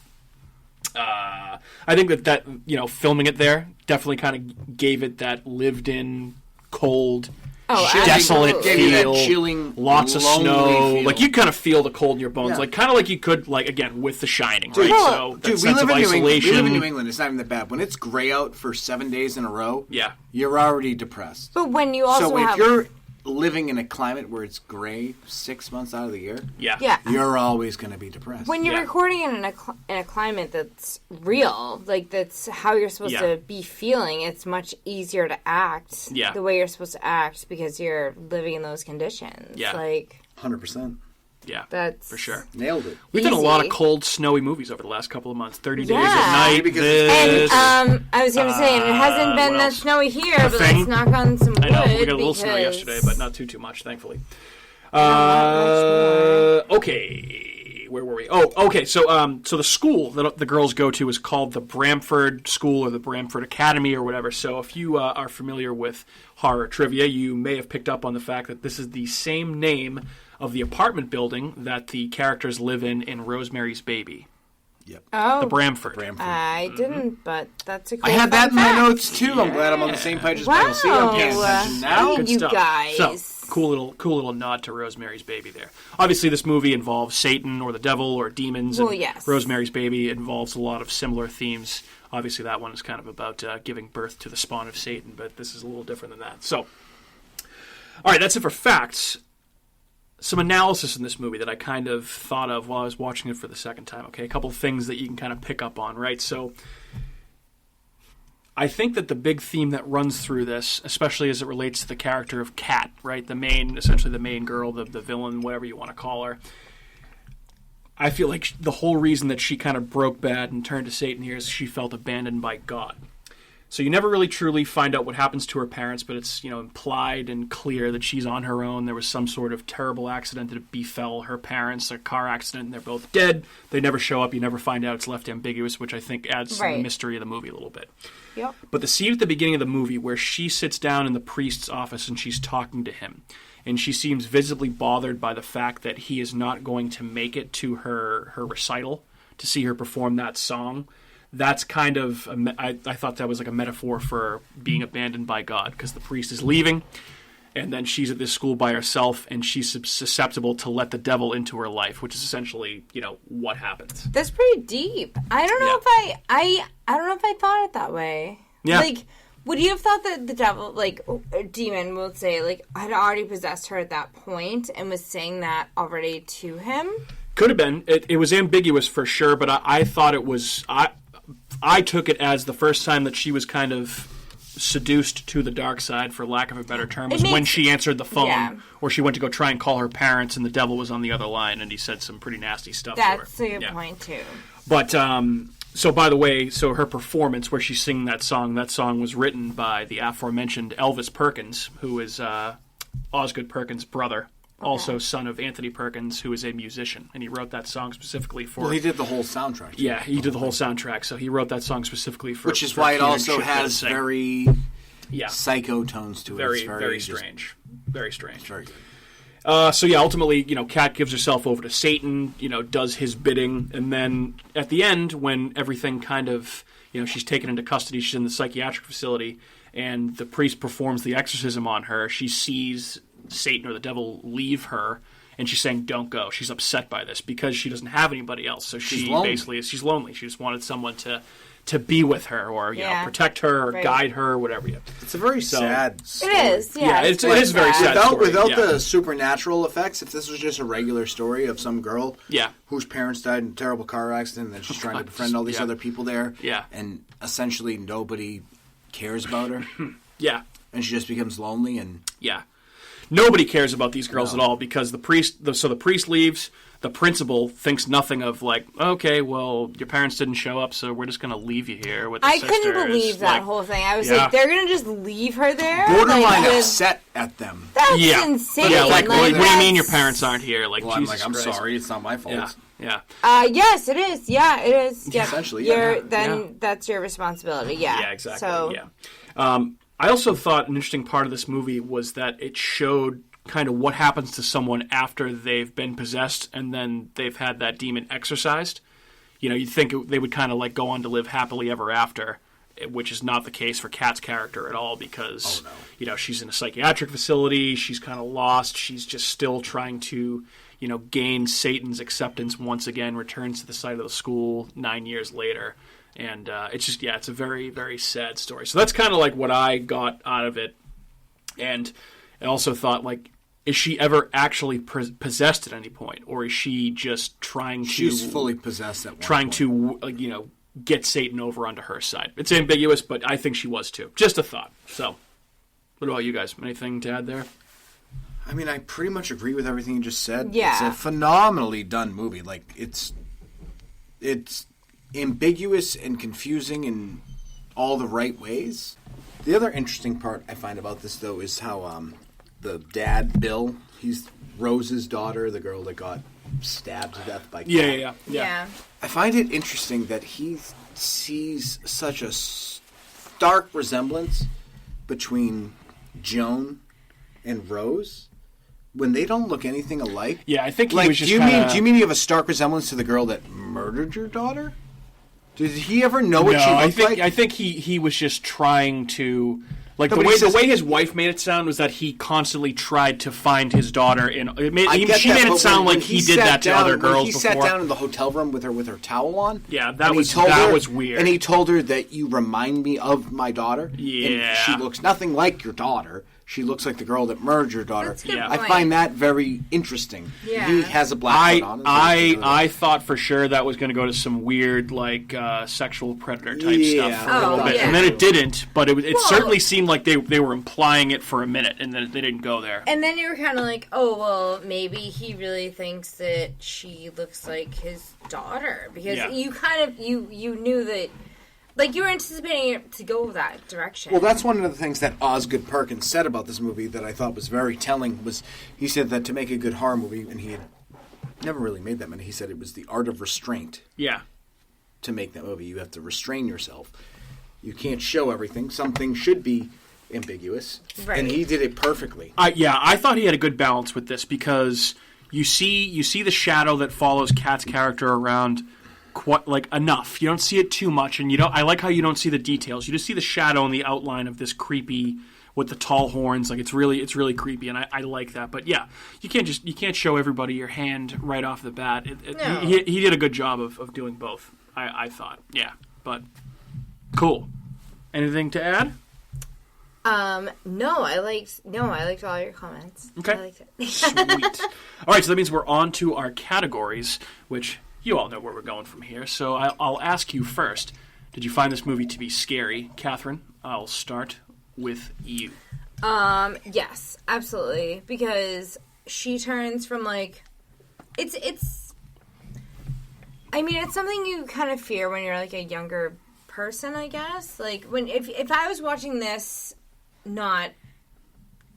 I think that filming it there definitely kind of gave it that lived-in, cold, desolate Gave you that feel. chilling, lots of lonely snow. feel. Like you kind of feel the cold in your bones, Yeah. like kind of like you could, like again with The Shining, right? Well, So that Dude, we sense live, of in New England. isolation. We live in New England. It's not even that bad. When it's gray out for 7 days in a row, Yeah. you're already depressed. But when you also So if have... you're living in a climate where it's gray 6 months out of the year, Yeah. Yeah. you're always going to be depressed. When you're Yeah. recording in a climate that's real, like that's how you're supposed Yeah. to be feeling, it's much easier to act Yeah. the way you're supposed to act because you're living in those conditions. Yeah. Like 100%. Yeah. that's For sure. Nailed it. We've done a lot of Easy. cold, snowy movies over the last couple of months. 30 Days Yeah. at Night. Because This. And I was gonna say, and it hasn't been what that else? snowy here, but Thing. let's knock on some wood. I know we got a little snow because- yesterday, but not too much, thankfully. Not much Okay, where were we? Oh, okay. So the school that the girls go to is called the Bramford School or the Bramford Academy or whatever. So if you are familiar with horror trivia, you may have picked up on the fact that this is the same name of the apartment building that the characters live in Rosemary's Baby. Oh, The Bramford. I didn't, but that's a cool I had that in fun my fact. notes too. I'm glad I'm on the same page as Michael C. I'm paying attention now. Wow. Good You stuff. guys. So, cool little nod to Rosemary's Baby there. Obviously, this movie involves Satan or the devil or demons. Well, and yes. Rosemary's Baby involves a lot of similar themes. Obviously, that one is kind of about giving birth to the spawn of Satan, but this is a little different than that. So, all right, that's it for facts. Some analysis in this movie that I kind of thought of while I was watching it for the second time. Okay, a couple of things that you can kind of pick up on, right? So, I think that the big theme that runs through this, especially as it relates to the character of Kat, right, essentially the main girl, the villain, whatever you want to call her, I feel like the whole reason that she kind of broke bad and turned to Satan here is she felt abandoned by God. So you never really truly find out what happens to her parents, but it's, implied and clear that she's on her own. There was some sort of terrible accident that befell her parents, a car accident, and they're both dead. They never show up. You never find out. It's left ambiguous, which I think adds to the mystery of the movie a little bit. Yep. But the scene at the beginning of the movie where she sits down in the priest's office and she's talking to him, and she seems visibly bothered by the fact that he is not going to make it to her recital to see her perform that song. That's kind of, I thought that was like a metaphor for being abandoned by God, because the priest is leaving, and then she's at this school by herself, and she's susceptible to let the devil into her life, which is essentially, what happens. That's pretty deep. I don't know if I don't know if I thought it that way. Yeah. Like, would you have thought that the devil, like, a demon will say, like, had already possessed her at that point and was saying that already to him? Could have been. It was ambiguous for sure, but I thought it was... I took it as the first time that she was kind of seduced to the dark side, for lack of a better term, was when she answered the phone, or she went to go try and call her parents, and the devil was on the other line, and he said some pretty nasty stuff to her. That's a good point, too. But, so by the way, her performance where she's singing that song was written by the aforementioned Elvis Perkins, who is Osgood Perkins' brother. Also son of Anthony Perkins, who is a musician. And he wrote that song specifically for... Well, he did the whole soundtrack. Yeah, he did the whole soundtrack. So he wrote that song specifically for... Which is why it also has very psycho tones to it. Very, it's very strange. Very strange. It's very good. So ultimately, Kat gives herself over to Satan, does his bidding. And then at the end, when everything kind of... she's taken into custody, she's in the psychiatric facility, and the priest performs the exorcism on her, she sees Satan or the devil leave her, and she's saying, don't go. She's upset by this because she doesn't have anybody else. So she's lonely. She just wanted someone to be with her, or protect her, or guide her, whatever. It's a very sad story. It is, yeah. It is very sad story. Without the supernatural effects, if this was just a regular story of some girl whose parents died in a terrible car accident, and then she's trying to befriend all these other people there, and essentially nobody cares about her, and she just becomes lonely, and nobody cares about these girls at all, because the priest leaves. The principal thinks nothing of, like, okay, well, your parents didn't show up, so we're just going to leave you here with the sisters. I couldn't believe that whole thing. I was like, they're going to just leave her there? Borderline upset at them. That's insane. Yeah, like what do you mean your parents aren't here? Like, well, Jesus I'm Christ. Sorry, it's not my fault. Yeah. Yes, it is. Yeah, it is. Yeah. Essentially, That's your responsibility. Yeah. Yeah, exactly. So, I also thought an interesting part of this movie was that it showed kind of what happens to someone after they've been possessed and then they've had that demon exorcised. You'd think they would kind of like go on to live happily ever after, which is not the case for Kat's character at all, because she's in a psychiatric facility, she's kind of lost, she's just still trying to gain Satan's acceptance once again, returns to the site of the school 9 years later. And it's just, it's a very, very sad story. So that's kind of like what I got out of it. And I also thought, like, is she ever actually possessed at any point? Or is she just trying to... She's fully possessed at one trying point. to, get Satan over onto her side. It's ambiguous, but I think she was too. Just a thought. So, what about you guys? Anything to add there? I mean, I pretty much agree with everything you just said. Yeah. It's a phenomenally done movie. Like, it's ambiguous and confusing in all the right ways. The other interesting part I find about this, though, is how the dad, Bill, he's Rose's daughter, the girl that got stabbed to death by Kat. Yeah. I find it interesting that he sees such a stark resemblance between Joan and Rose when they don't look anything alike. Yeah, I think he like, was just do you mean you have a stark resemblance to the girl that murdered your daughter? Did he ever know what she looked like? I think he was just trying to... Like, No, the way his wife made it sound was that he constantly tried to find his daughter. She made it sound like he did that to other girls before. He sat down in the hotel room with her towel on. Yeah, that was weird. And he told her that you remind me of my daughter. Yeah. And she looks nothing like your daughter. She looks like the girl that murdered your daughter. That's a good I point. find that very interesting. Yeah. He has a black coat on. I thought for sure that was going to go to some weird, like, sexual predator type stuff for a little bit. Yeah. And then it didn't, but it certainly seemed like they were implying it for a minute, and then they didn't go there. And then you were kind of like, oh, well, maybe he really thinks that she looks like his daughter. Because you kind of, you knew that Like, you were anticipating it to go that direction. Well, that's one of the things that Osgood Perkins said about this movie that I thought was very telling, was he said that to make a good horror movie, and he had never really made that many, he said it was the art of restraint. Yeah. To make that movie. You have to restrain yourself. You can't show everything. Some things should be ambiguous. Right. And he did it perfectly. I thought he had a good balance with this because you see the shadow that follows Kat's character around quite like enough. You don't see it too much, and I like how you don't see the details. You just see the shadow and the outline of this creepy with the tall horns. Like it's really creepy, and I like that. But yeah, you can't show everybody your hand right off the bat. No. He did a good job of doing both. I thought, yeah, but cool. Anything to add? No, I liked all your comments. Okay. I liked it. Sweet. All right, so that means we're on to our categories, which you all know where we're going from here. So I'll ask you first. Did you find this movie to be scary? Catherine, I'll start with you. Yes, absolutely. Because she turns from it's something you kind of fear when you're like a younger person, I guess. Like if I was watching this not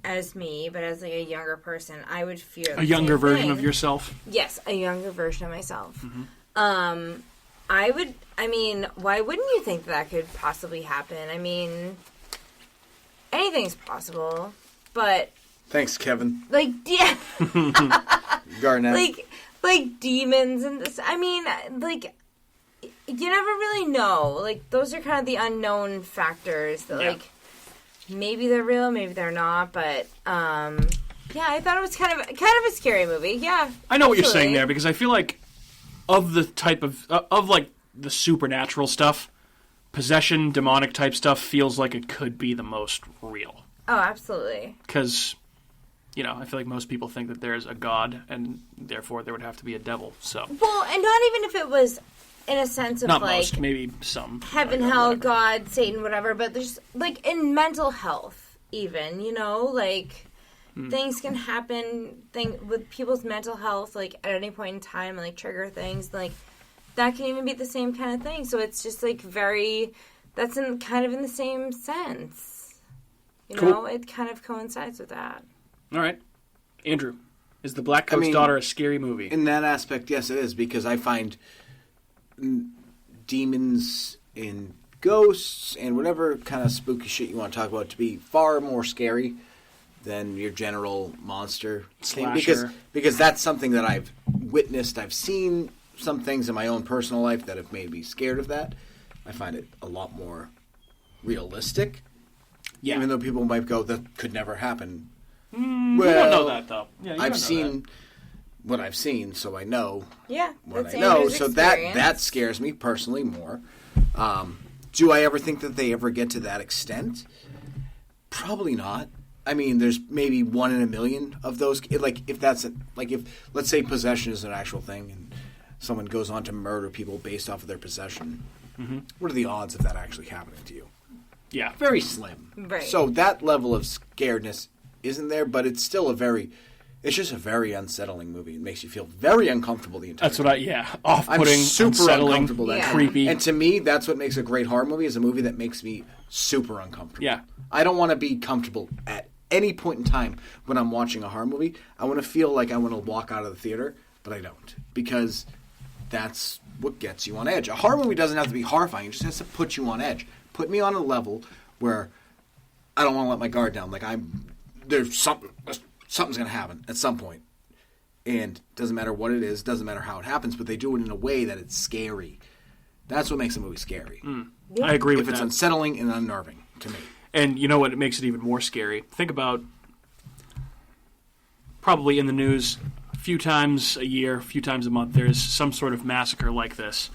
as me, but as like a younger person, I would fear a younger version of yourself. Yes, a younger version of myself. Mm-hmm. Why wouldn't you think that could possibly happen? I mean, anything's possible, but Thanks, Kevin. like, yeah, Garnett. like demons and this. I mean, like, you never really know. Like, those are kind of the unknown factors that, like, maybe they're real, maybe they're not. But, yeah, I thought it was kind of a scary movie. Yeah, I know what you're saying there because I feel like of the type of like the supernatural stuff, possession, demonic type stuff feels like it could be the most real. Oh, absolutely. Because, I feel like most people think that there's a god, and therefore there would have to be a devil. So, well, and not even if it was in a sense of not like most, maybe some heaven, hell, God, Satan, whatever. But there's like in mental health, even things can happen. With people's mental health, like at any point in time, like trigger things, like that can even be the same kind of thing. So it's just like that's kind of in the same sense. Cool. It kind of coincides with that. All right. Andrew, is The Blackcoat's Daughter a scary movie? In that aspect, yes, it is, because I find demons and ghosts and whatever kind of spooky shit you want to talk about to be far more scary than your general monster thing. Because that's something that I've witnessed. I've seen some things in my own personal life that have made me scared of that. I find it a lot more realistic. Yeah. Even though people might go, that could never happen. You don't know that, though. Yeah, I've seen what I've seen, so I know Yeah, what that's I know. Andrew's So experience. that scares me personally more. Do I ever think that they ever get to that extent? Probably not. I mean, there's maybe 1 in a million of those. If let's say possession is an actual thing, and someone goes on to murder people based off of their possession, what are the odds of that actually happening to you? Yeah. Very slim. Right. So that level of scaredness isn't there, but it's still it's just a very unsettling movie. It makes you feel very uncomfortable the entire That's time. off-putting, I'm super unsettling, uncomfortable. Yeah. creepy. And to me, that's what makes a great horror movie, is a movie that makes me super uncomfortable. Yeah. I don't want to be comfortable at any point in time when I'm watching a horror movie. I want to feel like I want to walk out of the theater, but I don't. Because that's what gets you on edge. A horror movie doesn't have to be horrifying. It just has to put you on edge. Put me on a level where I don't want to let my guard down. Like there's something's going to happen at some point. And it doesn't matter what it is, doesn't matter how it happens, but they do it in a way that it's scary. That's what makes a movie scary. I agree with If it's that. unsettling and unnerving to me. And you know what makes it even more scary? Think about probably in the news a few times a year, a few times a month, there's some sort of massacre like this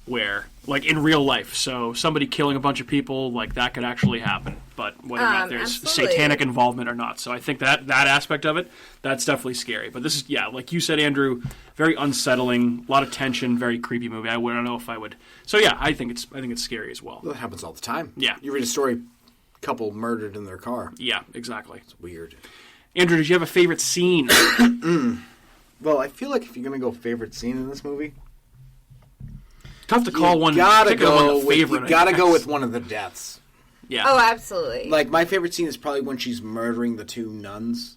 where, like in real life, so somebody killing a bunch of people, like that could actually happen. But whether or not there's absolutely. satanic involvement or not. So I think that aspect of it, that's definitely scary. But this is, like you said, Andrew, very unsettling, a lot of tension, very creepy movie. I wouldn't know if I would. So yeah, I think it's scary as well. Well, that happens all the time. Yeah. You read a story, couple murdered in their car. Yeah, exactly. It's weird. Andrew, did you have a favorite scene? Well, I feel like if you're going to go favorite scene in this movie, tough to call one. You gotta go with one of the deaths. Yeah. Oh, absolutely. Like, my favorite scene is probably when she's murdering the 2 nuns.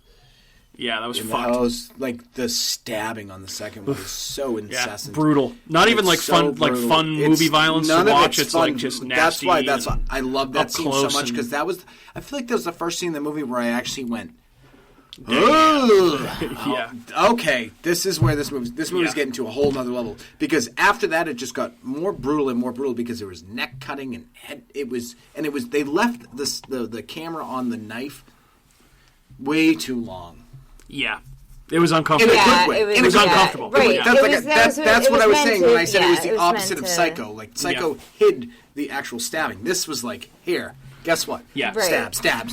Yeah, that was fucked. Like, the stabbing on the second one was so incessant. Yeah, brutal. Not even like so fun movie violence to watch. It's fun. like just nasty. That's why I love that scene so much, because I feel like that was the first scene in the movie where I actually went, yeah. Okay, this is where this movie's getting to a whole nother level. Because after that, it just got more brutal because there was neck cutting and head. They left the camera on the knife way too long. Yeah. It was uncomfortable. It was uncomfortable. Right. That's what I was saying when I said it was the was opposite of Psycho. Like, Psycho hid the actual stabbing. This was like, here, guess what? Yeah. Right. Stab.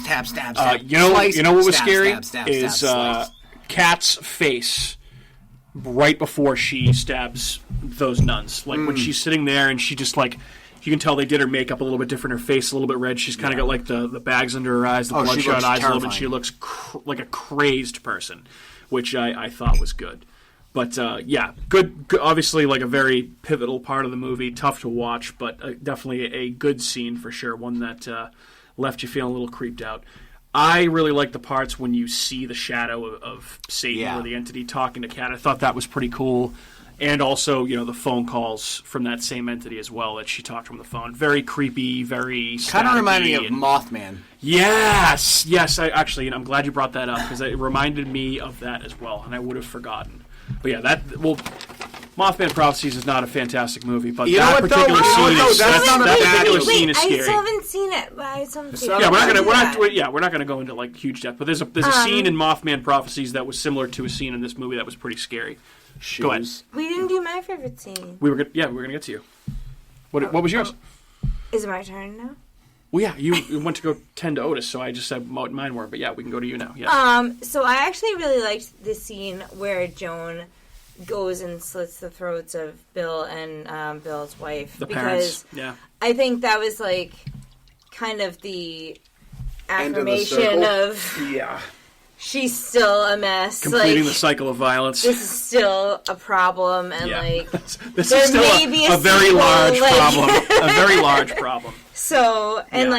You know what was scary? Is slice. Kat's face right before she stabs those nuns. Like, when she's sitting there and she just, like, you can tell they did her makeup a little bit different. Her face a little bit red. She's kind of got, like, the bags under her eyes, the bloodshot eyes a little bit. She looks like a crazed person, which I thought was good. But, good. Obviously, like, a very pivotal part of the movie. Tough to watch, but definitely a good scene for sure. One that left you feeling a little creeped out. I really like the parts when you see the shadow of Satan or the entity talking to Kat. I thought that was pretty cool. And also, the phone calls from that same entity as well that she talked from the phone. Very creepy, very kind of reminded me of Mothman. Yes. I'm glad you brought that up because it reminded me of that as well, and I would have forgotten. But yeah, Mothman Prophecies is not a fantastic movie, but that particular scene is scary. I still haven't seen it. We're not gonna go into like huge depth, but there's a scene in Mothman Prophecies that was similar to a scene in this movie that was pretty scary. Shoes. Go ahead. We didn't do my favorite scene. We were gonna get to you. What was yours? Is it my turn now? Well, yeah, you went to go tend to Otis, so I just said what mine were. But yeah, we can go to you now. Yeah. So I actually really liked the scene where Joan goes and slits the throats of Bill and Bill's wife. The parents. Yeah. I think that was like kind of the affirmation of she's still a mess. Completing the cycle of violence. This is still a problem, and this is still a very large problem. A very large problem. So, and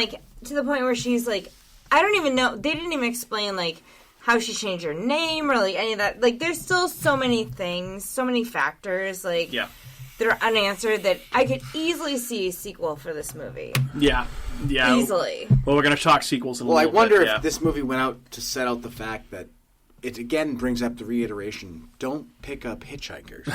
to the point where she's like, I don't even know. They didn't even explain like how she changed her name or like any of that. Like, there's still so many things, so many factors that are unanswered that I could easily see a sequel for this movie. Yeah. Easily. Well, we're going to talk sequels in a little bit. Well, I wonder if this movie went out to set out the fact that it again brings up the reiteration: don't pick up hitchhikers.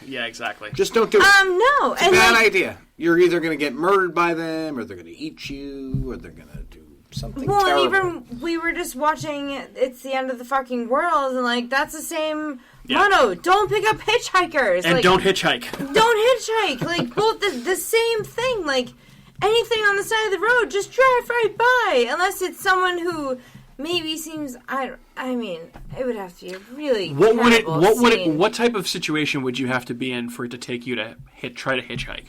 yeah, exactly. Just don't do it. No, it's a bad idea. You're either going to get murdered by them, or they're going to eat you, or they're going to do something terrible. And even we were just watching It's the End of the Fucking World, and like that's the same motto: don't pick up hitchhikers, and don't hitchhike. Don't hitchhike. Like both the same thing. Like anything on the side of the road, just drive right by, unless it's someone who. Maybe seems I mean it would have to be a really what type of situation would you have to be in for it to take you to try to hitchhike?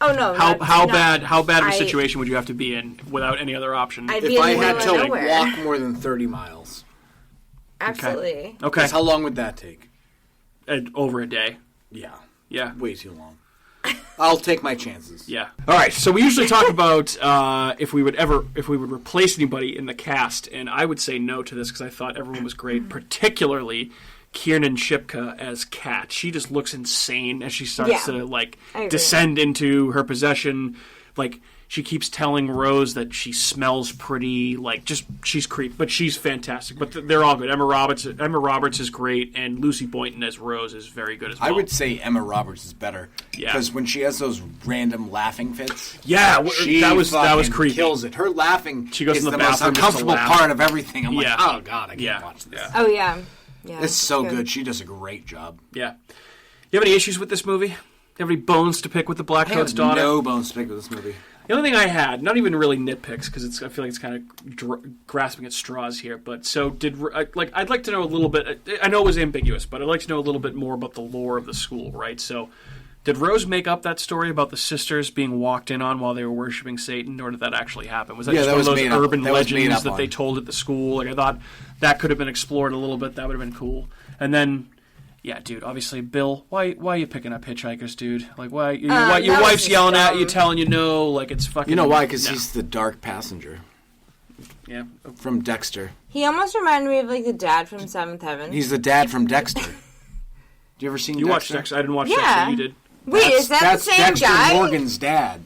Oh no! How bad of a situation would you have to be in without any other option? If I had to walk more than 30 miles. Absolutely. Okay. How long would that take? Over a day. Yeah. Way too long. I'll take my chances. Yeah. All right. So we usually talk about if we would replace anybody in the cast, and I would say no to this because I thought everyone was great, particularly Kiernan Shipka as Kat. She just looks insane as she starts to descend into her possession. Like she keeps telling Rose that she smells pretty. Like just she's creepy, but she's fantastic. But they're all good. Emma Roberts is great, and Lucy Boynton as Rose is very good as well. I would say Emma Roberts is better. Yeah, because when she has those random laughing fits, that was creepy. Kills it. Her laughing she goes is in the most uncomfortable part of everything. I'm like, oh god, I can't watch this. Oh yeah. It's so good. She does a great job. Yeah. You have any issues with this movie? You have any bones to pick with the Blackcoat's daughter? No bones to pick with this movie. The only thing I had, not even really nitpicks, because I feel like it's kind of grasping at straws here. But so I'd like to know a little bit. I know it was ambiguous, but I'd like to know a little bit more about the lore of the school, right? So, did Rose make up that story about the sisters being walked in on while they were worshiping Satan, or did that actually happen? Was that just one of those urban legends that they told at the school? Like I thought that could have been explored a little bit. That would have been cool. And then Yeah, dude. Obviously, Bill. Why are you picking up hitchhikers, dude? Like, why? Your wife's yelling at you, telling you no. Like, it's fucking. You know why? Because he's the dark passenger. Yeah. From Dexter. He almost reminded me of like the dad from Seventh Heaven. He's the dad from Dexter. Do you ever seen Dexter? You watched Dexter? I didn't watch Dexter. You did. Wait, is that the same Dexter guy? Morgan's dad.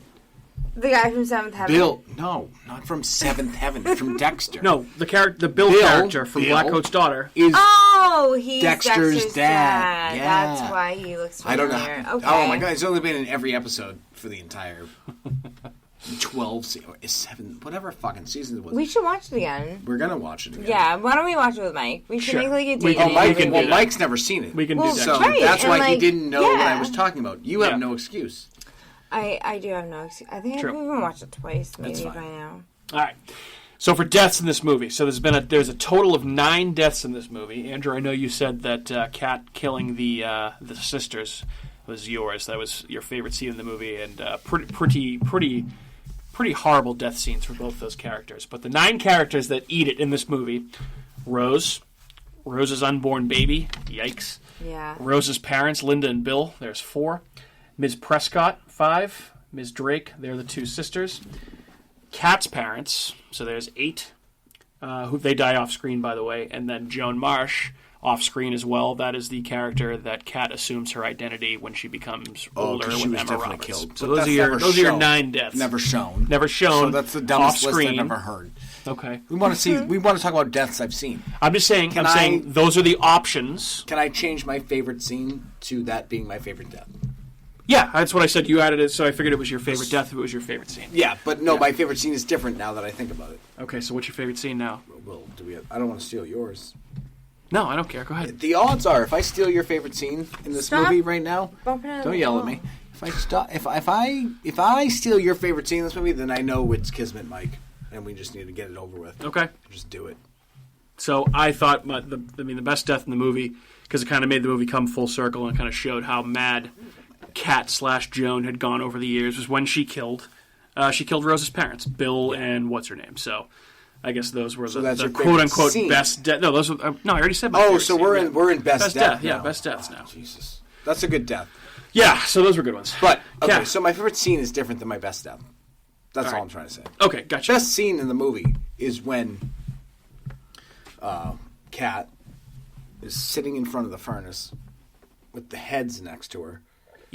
The guy from Seventh Heaven? Bill. No, not from Seventh Heaven. From Dexter. No, the Bill character from Blackcoat's daughter. Is he's Dexter's dad. Yeah. That's why he looks familiar. I don't know. Okay. Oh my god, he's only been in every episode for the entire 12 or 7, whatever fucking season it was. We should watch it again. We're gonna watch it again. Yeah, why don't we watch it with Mike? We should make like a date. Mike's never seen it. We can do that. So right, that's why he like, didn't know what I was talking about. You have no excuse. I do have no excuse. I think I've even watched it twice, maybe by now. All right. So for deaths in this movie, so there's a total of 9 deaths in this movie. Andrew, I know you said that Kat killing the sisters was yours. That was your favorite scene in the movie, and pretty horrible death scenes for both those characters. But the 9 characters that eat it in this movie: Rose's unborn baby, yikes. Yeah. Rose's parents, Linda and Bill, there's 4. Ms. Prescott, 5. Ms. Drake, they're the 2 sisters. Kat's parents, so there's 8. Who they die off screen, by the way. And then Joan Marsh, off screen as well. That is the character that Kat assumes her identity when she becomes older with Emma Roberts. Killed. So those are your 9 deaths. Never shown. So that's the dumbest off list screen. I've ever heard. Okay. We want to talk about deaths I've seen. I'm just saying. Saying those are the options. Can I change my favorite scene to that being my favorite death? Yeah, that's what I said. You added it, so I figured it was your favorite death if it was your favorite scene. Yeah, but no, my favorite scene is different now that I think about it. Okay, so what's your favorite scene now? Well, I don't want to steal yours. No, I don't care. Go ahead. The odds are, if I steal your favorite scene in this movie right now, don't yell at me. If I steal your favorite scene in this movie, then I know it's Kismet, Mike, and we just need to get it over with. Okay, just do it. So I thought the best death in the movie, because it kind of made the movie come full circle and kind of showed how mad Kat/Joan had gone over the years, was when she killed Rose's parents, Bill and what's her name. So I guess those were the quote unquote best death. No, those were, no, I already said. So we're in best death. Yeah, best deaths now. Jesus, that's a good death. Yeah, so those were good ones. But okay, so my favorite scene is different than my best death. That's all I'm trying to say. Okay, gotcha. Best scene in the movie is when Kat is sitting in front of the furnace with the heads next to her.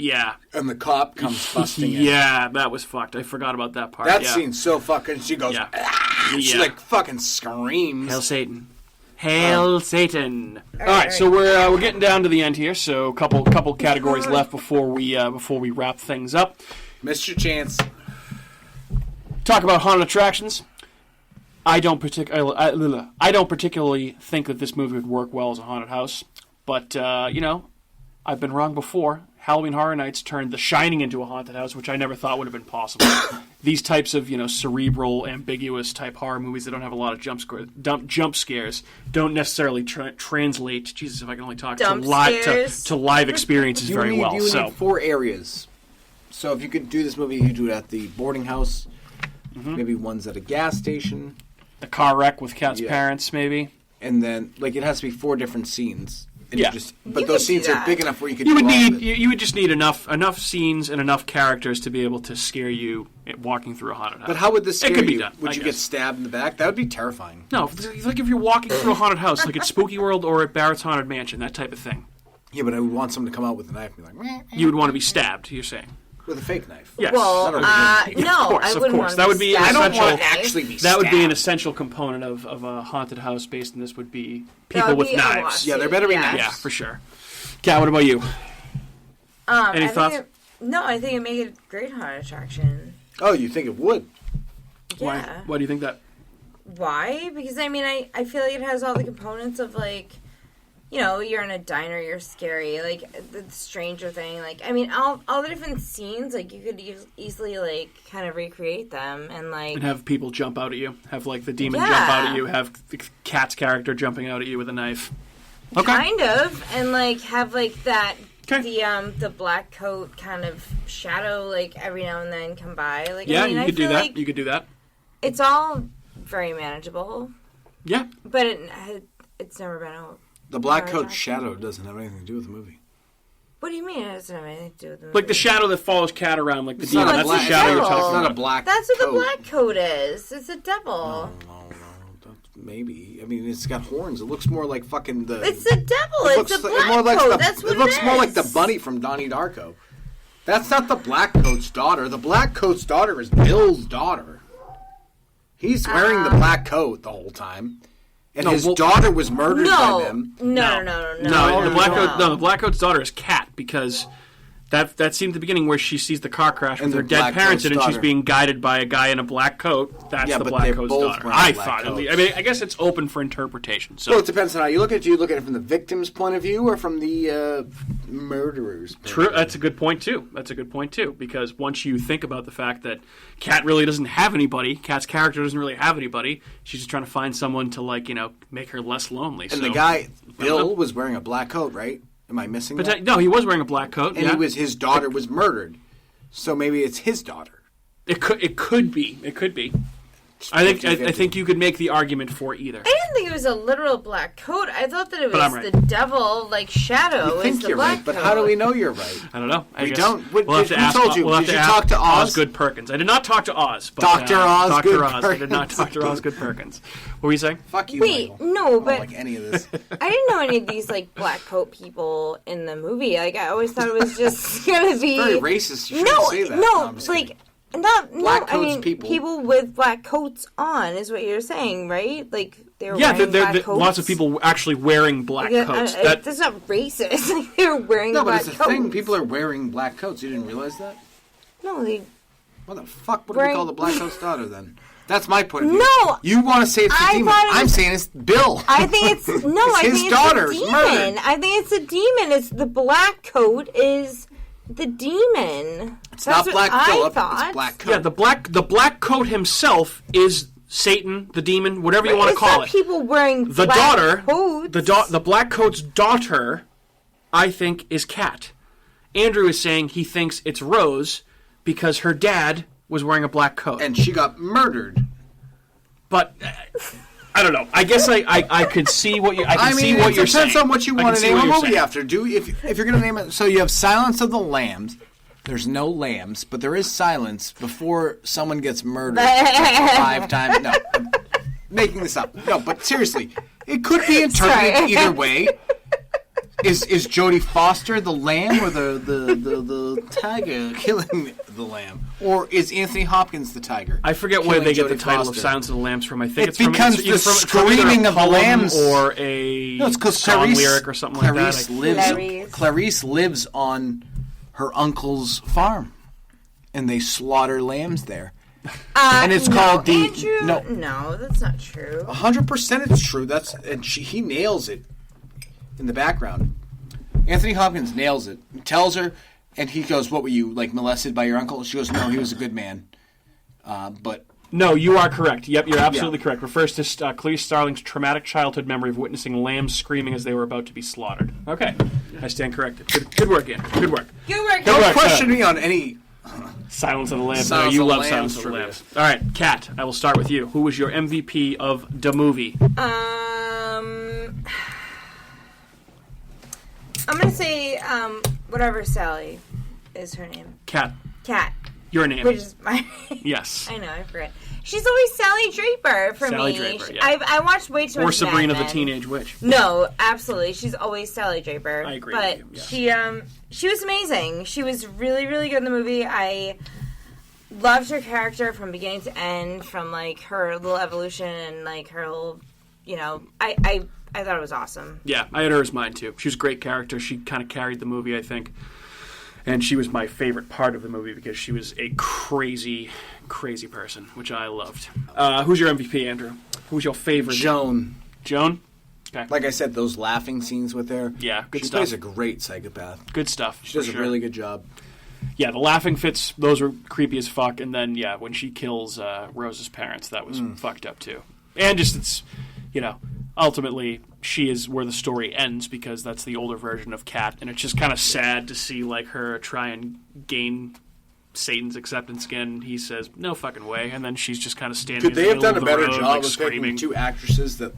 Yeah. And the cop comes busting in. Yeah, that was fucked. I forgot about that part. That scene's so fucking... She goes... She like fucking screams. Hail Satan. Hail Satan. All right, so we're getting down to the end here. So a couple categories left before we wrap things up. Missed your chance. Talk about haunted attractions. I don't particularly think that this movie would work well as a haunted house, but I've been wrong before. Halloween Horror Nights turned The Shining into a haunted house, which I never thought would have been possible. These types of, cerebral, ambiguous type horror movies that don't have a lot of jump scares don't necessarily translate. Jesus, if I can only talk to live experiences very well. You need 4 areas. So if you could do this movie, you do it at the boarding house. Mm-hmm. Maybe one's at a gas station. The car wreck with Kat's parents, maybe. And then, it has to be 4 different scenes. And yeah, but those scenes are big enough where you could. You would just need enough scenes and enough characters to be able to scare you walking through a haunted house. But how would this scare you? It could be done. Would you get stabbed in the back? That would be terrifying. No, like if you're walking through a haunted house, like at Spooky World or at Barrett's Haunted Mansion, that type of thing. Yeah, but I would want someone to come out with a knife and be like. Meh. You would want to be stabbed. You're saying. With a fake knife. Yes. Well, no, I wouldn't want to that would be I essential. don't want to actually be stabbed. That would be an essential component of a haunted house based on this would be people with knives. Yeah, there better be knives. Yeah, for sure. Kat, what about you? Any thoughts? I think it'd make it a great haunted attraction. Oh, you think it would? Yeah. Why do you think that? Why? Because, I feel like it has all the components of, you're in a diner, you're scary, the Stranger Thing, all the different scenes, you could easily, kind of recreate them, and have people jump out at you, have, the demon jump out at you, have the Kat's character jumping out at you with a knife. Okay. Kind of, and, have, that, the Blackcoat kind of shadow, every now and then come by. You could do that. You could do that. It's all very manageable. Yeah. But it's never been The Blackcoat shadow doesn't have anything to do with the movie. What do you mean it doesn't have anything to do with the movie? Like the shadow that follows Cat around, like the It's demon. not a That's black- the shadow you're devil. talking It's not about. a black That's what coat. the black coat is. It's a devil. No. Maybe. I mean, it's got horns. It looks more like fucking the... It's the devil. It's a black more like coat. That's what it looks more like the is. bunny from Donnie Darko. That's not the Blackcoat's daughter. The Blackcoat's daughter is Bill's daughter. He's wearing the black coat the whole time. And his daughter was murdered by them. No. The Blackcoat's daughter is Cat, because that scene at the beginning where she sees the car crash with And her the dead Blackcoat's parents in it, and she's daughter. being guided by a guy in a black coat. That's Yeah, the but they're Blackcoat's both daughter. wearing I black thought. coats. I mean, I guess it's open for interpretation. So Well, it depends on how you look at it. Do you look at it from the victim's point of view or from the murderer's point true. of view? That's a good point too. Because once you think about the fact that Cat really doesn't have anybody, Cat's character doesn't really have anybody. She's just trying to find someone to make her less lonely. And the guy, Bill, was wearing a black coat, right? Am I missing that? No, he was wearing a black coat. And yeah. his daughter was murdered. So maybe it's his daughter. It could be. I think you could make the argument for either. I didn't think it was a literal black coat. I thought that it But I'm was right. the devil, shadow. You think is the you're black right, but coat. how do we know you're right? I don't know. We don't. We'll We'll have to who ask. told you? We'll have Did to you ask talk to Oz? Osgood Perkins. I did not talk to Oz. But, Dr. Osgood Dr. Oz. I did not Perkins. talk to Osgood Perkins. What were you saying? Fuck you, Wait, Michael. no, I don't but like any of this. I didn't know any of these black coat people in the movie. I always thought it was just gonna be Very racist. You shouldn't say that. I'm just kidding. Black I coats mean, people. with black coats on is what you're saying, right? They were Yeah, wearing black there coats. lots of people actually wearing black coats. That's not racist. They were wearing No, but black it's a coats. thing. People are wearing black coats. You didn't realize that? No, they. What the fuck? What do we Wearing- call the black coat's daughter then? That's my point of view. No! You want to say it's the I demon. thought it I'm was- saying it's Bill. I think it's no. I his think it's daughter's the demon. murdered. I think it's the demon. It's the black coat is the demon. It's That's not Black what Phillip. I thought. It's Black Coat. Yeah, the black coat himself is Satan, the demon, whatever you want to It's call not it. people wearing The black daughter, coats. the black coat's daughter, I think, is Cat. Andrew is saying he thinks it's Rose because her dad was wearing a black coat. And she got murdered. But I don't know. I guess I could see what you. I can see what you're saying. It depends on what you I want can to see name what a you're movie saying. after. If you're going to name it, so you have Silence of the Lambs. There's no lambs, but there is silence before someone gets murdered 5 times. No, I'm making this up. No, but seriously, it could be interpreted Sorry. either way. Is Jodie Foster the lamb or the tiger killing the lamb? Or is Anthony Hopkins the tiger? I forget where killing they get Jodie the title Foster? of Silence of the Lambs from. I think It's it's from because it's the from either screaming a of the poem lambs- or a No, it's because song lyric or something like that. Clarice lives on her uncle's farm, and they slaughter lambs there. And it's called the Andrew, no, that's not true. 100% it's true. He nails it in the background. Anthony Hopkins nails it. He tells her, and he goes, "What were you molested by your uncle?" She goes, "No, he was a good man." But No, you are correct. Yep, you're absolutely correct. Refers to Clarice Starling's traumatic childhood memory of witnessing lambs screaming as they were about to be slaughtered. Okay, I stand corrected. Good work, Andrew. Good work. Good work. don't work, question me on any. Silence of the Lambs. Silence You of the love Lambs Silence of the trivia. Lambs. All right, Kat, I will start with you. Who was your MVP of the movie? I'm gonna say whatever Sally is her name. Kat, Cat, your name. which is my. Yes. I know, I forget. She's always Sally Draper for Sally me. Draper, yeah. I watched way too much. Or Sabrina Mad the Men. Teenage Witch. No, absolutely. She's always Sally Draper. I agree But with you, yes. she was amazing. She was really, really good in the movie. I loved her character from beginning to end, from her little evolution and her little, I thought it was awesome. Yeah, I had her as mine too. She was a great character. She kind of carried the movie, I think. And she was my favorite part of the movie because she was a crazy, crazy person, which I loved. Who's your MVP, Andrew? Who's your favorite? Joan. Joan? Okay. Like I said, those laughing scenes with her. Yeah, good she stuff. plays a great psychopath. Good stuff. She does for a sure. really good job. Yeah, the laughing fits, those were creepy as fuck. And then, yeah, when she kills Rose's parents, that was fucked up too. And just, it's, ultimately, she is where the story ends because that's the older version of Kat. And it's just kind of sad to see, her try and gain Satan's acceptance again. He says, no fucking way. And then she's just kind of standing Could in the they have middle done a of the better road, job of screaming. picking two actresses that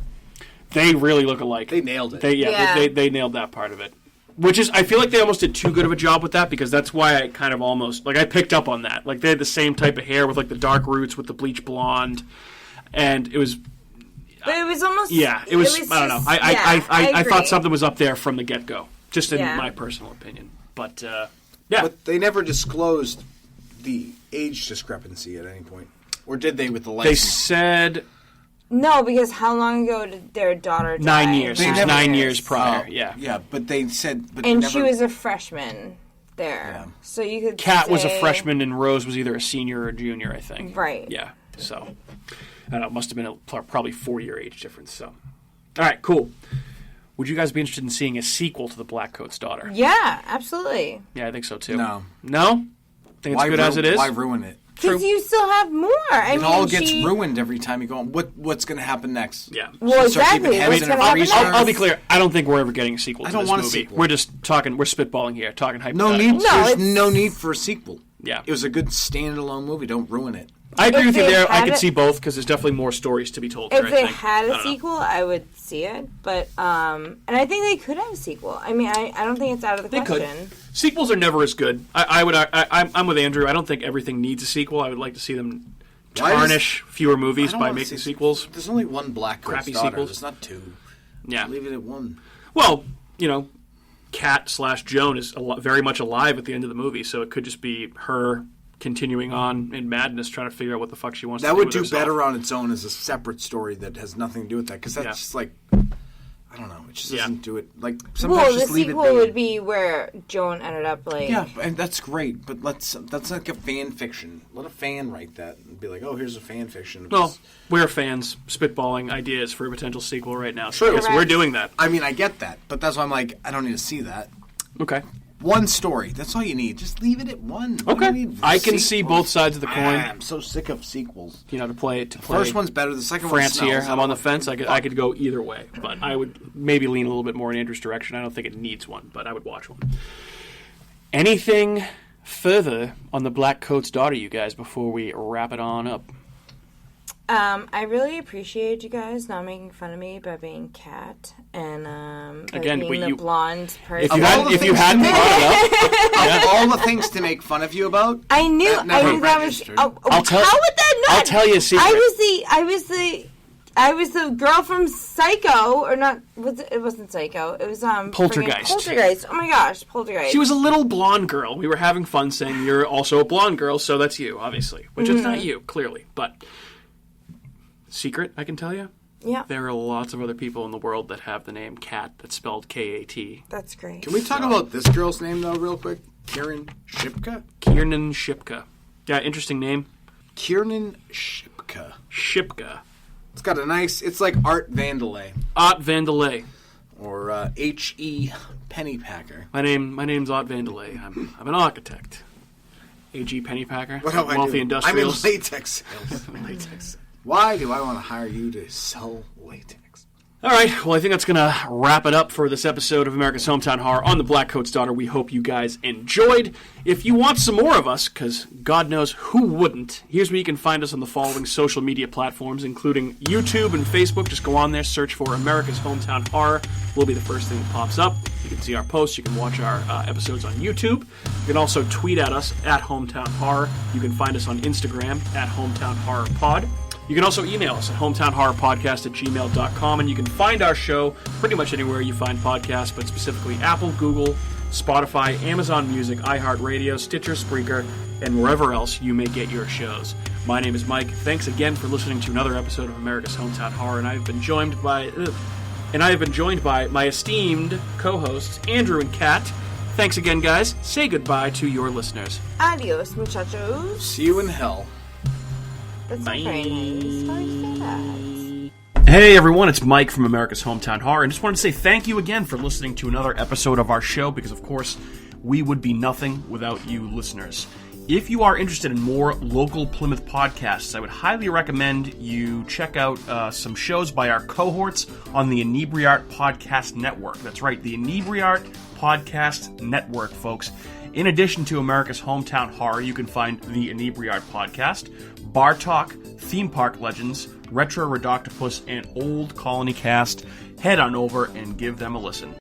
they really look alike. They nailed it. They nailed that part of it. Which is, I feel like they almost did too good of a job with that, because that's why I kind of almost, like, I picked up on that. Like, they had the same type of hair with, like, the dark roots with the bleach blonde, and it was... But it was almost... Yeah, it was I don't know. I agree. thought something was up there from the get-go, just in my personal opinion. But, yeah. But they never disclosed the age discrepancy at any point. Or did they with the license? They said... No, because how long ago did their daughter die? 9 years. It was 9 years prior, yeah. Yeah, but they said... But and never... she was a freshman there. Yeah. So you could Kat say... was a freshman, and Rose was either a senior or a junior, I think. Right. Yeah, so... I don't know, it must have been probably 4-year age difference, so... All right, cool. Would you guys be interested in seeing a sequel to The Blackcoat's Daughter? Yeah, absolutely. Yeah, I think so, too. No? Think it's good as it is? Why ruin it? Because you still have more. It all gets ruined every time you go on. What's going to happen next? Yeah. Well, exactly. I'll be clear. I don't think we're ever getting a sequel to this movie. I don't want a sequel. We're just talking. We're spitballing here, talking hypotheticals. There's no need for a sequel. Yeah. It was a good standalone movie. Don't ruin it. I agree with you there. I could see both because there's definitely more stories to be told. If they had a sequel, I would see it. But and I think they could have a sequel. I mean, I don't think it's out of the question. They could. Sequels are never as good. I'm with Andrew. I don't think everything needs a sequel. I would like to see them tarnish fewer movies by making sequels. There's only one Blackcoat's Daughter. Sequels. There's not two. Yeah. Leave it at one. Well, Kat/Joan is very much alive at the end of the movie, so it could just be her continuing on in madness, trying to figure out what the fuck she wants to do with herself. That would do better on its own as a separate story that has nothing to do with that, because that's just like, I don't know, it just doesn't do it. Like, sometimes just leave it. Well, the sequel would be where Joan ended up like... Yeah, and that's great, but that's like a fan fiction. Let a fan write that and be like, oh, here's a fan fiction. Well, we're fans spitballing ideas for a potential sequel right now. True. So we're doing that. I mean, I get that, but that's why I'm like, I don't need to see that. Okay. One story. That's all you need. Just leave it at one. Okay. I can see both sides of the coin. I'm so sick of sequels. To play. The first one's better. The second France one here. I'm on the fence. I could go either way, but I would maybe lean a little bit more in Andrew's direction. I don't think it needs one, but I would watch one. Anything further on The Blackcoat's Daughter, you guys, before we wrap it on up? I really appreciate you guys not making fun of me by being Kat and Again, being the blonde person. If you hadn't brought it up, of all the things to make fun of you about, I knew that was. How would that not? I'll tell you a secret. I was the girl from Psycho, or not? It wasn't Psycho. It was Poltergeist. Poltergeist. Oh my gosh, Poltergeist. She was a little blonde girl. We were having fun saying you're also a blonde girl, so that's you, obviously. Which is not you, clearly, but. Secret, I can tell you. Yeah. There are lots of other people in the world that have the name Kat that's spelled K-A-T. That's great. Can we talk about this girl's name, though, real quick? Kiernan Shipka? Kiernan Shipka. Yeah, interesting name. Kiernan Shipka. Shipka. It's got a nice... It's like Art Vandelay. Art Vandelay. Or H.E. Pennypacker. My name's Art Vandelay. I'm an architect. A.G. Pennypacker. What do I Wealthy do? Industrials. I'm in latex sales. Latex. Why do I want to hire you to sell latex? All right, well, I think that's going to wrap it up for this episode of America's Hometown Horror on The Blackcoat's Daughter. We hope you guys enjoyed. If you want some more of us, because God knows who wouldn't, here's where you can find us on the following social media platforms, including YouTube and Facebook. Just go on there, search for America's Hometown Horror. Will be the first thing that pops up. You can see our posts. You can watch our episodes on YouTube. You can also tweet at us at Hometown Horror. You can find us on Instagram at Hometown Horror Pod. You can also email us at hometownhorrorpodcast@gmail.com, and you can find our show pretty much anywhere you find podcasts, but specifically Apple, Google, Spotify, Amazon Music, iHeartRadio, Stitcher, Spreaker, and wherever else you may get your shows. My name is Mike. Thanks again for listening to another episode of America's Hometown Horror, and I have been joined by my esteemed co-hosts, Andrew and Kat. Thanks again, guys. Say goodbye to your listeners. Adios, muchachos. See you in hell. That's not very nice. Why would you say that? Hey everyone, it's Mike from America's Hometown Horror, and just wanted to say thank you again for listening to another episode of our show, because of course, we would be nothing without you listeners. If you are interested in more local Plymouth podcasts, I would highly recommend you check out some shows by our cohorts on the Inebriart Podcast Network. That's right, the Inebriart Podcast Network, folks. In addition to America's Hometown Horror, you can find the Inebriart Podcast, Bar Talk, Theme Park Legends, Retro Redoctopus, and Old Colony Cast. Head on over and give them a listen.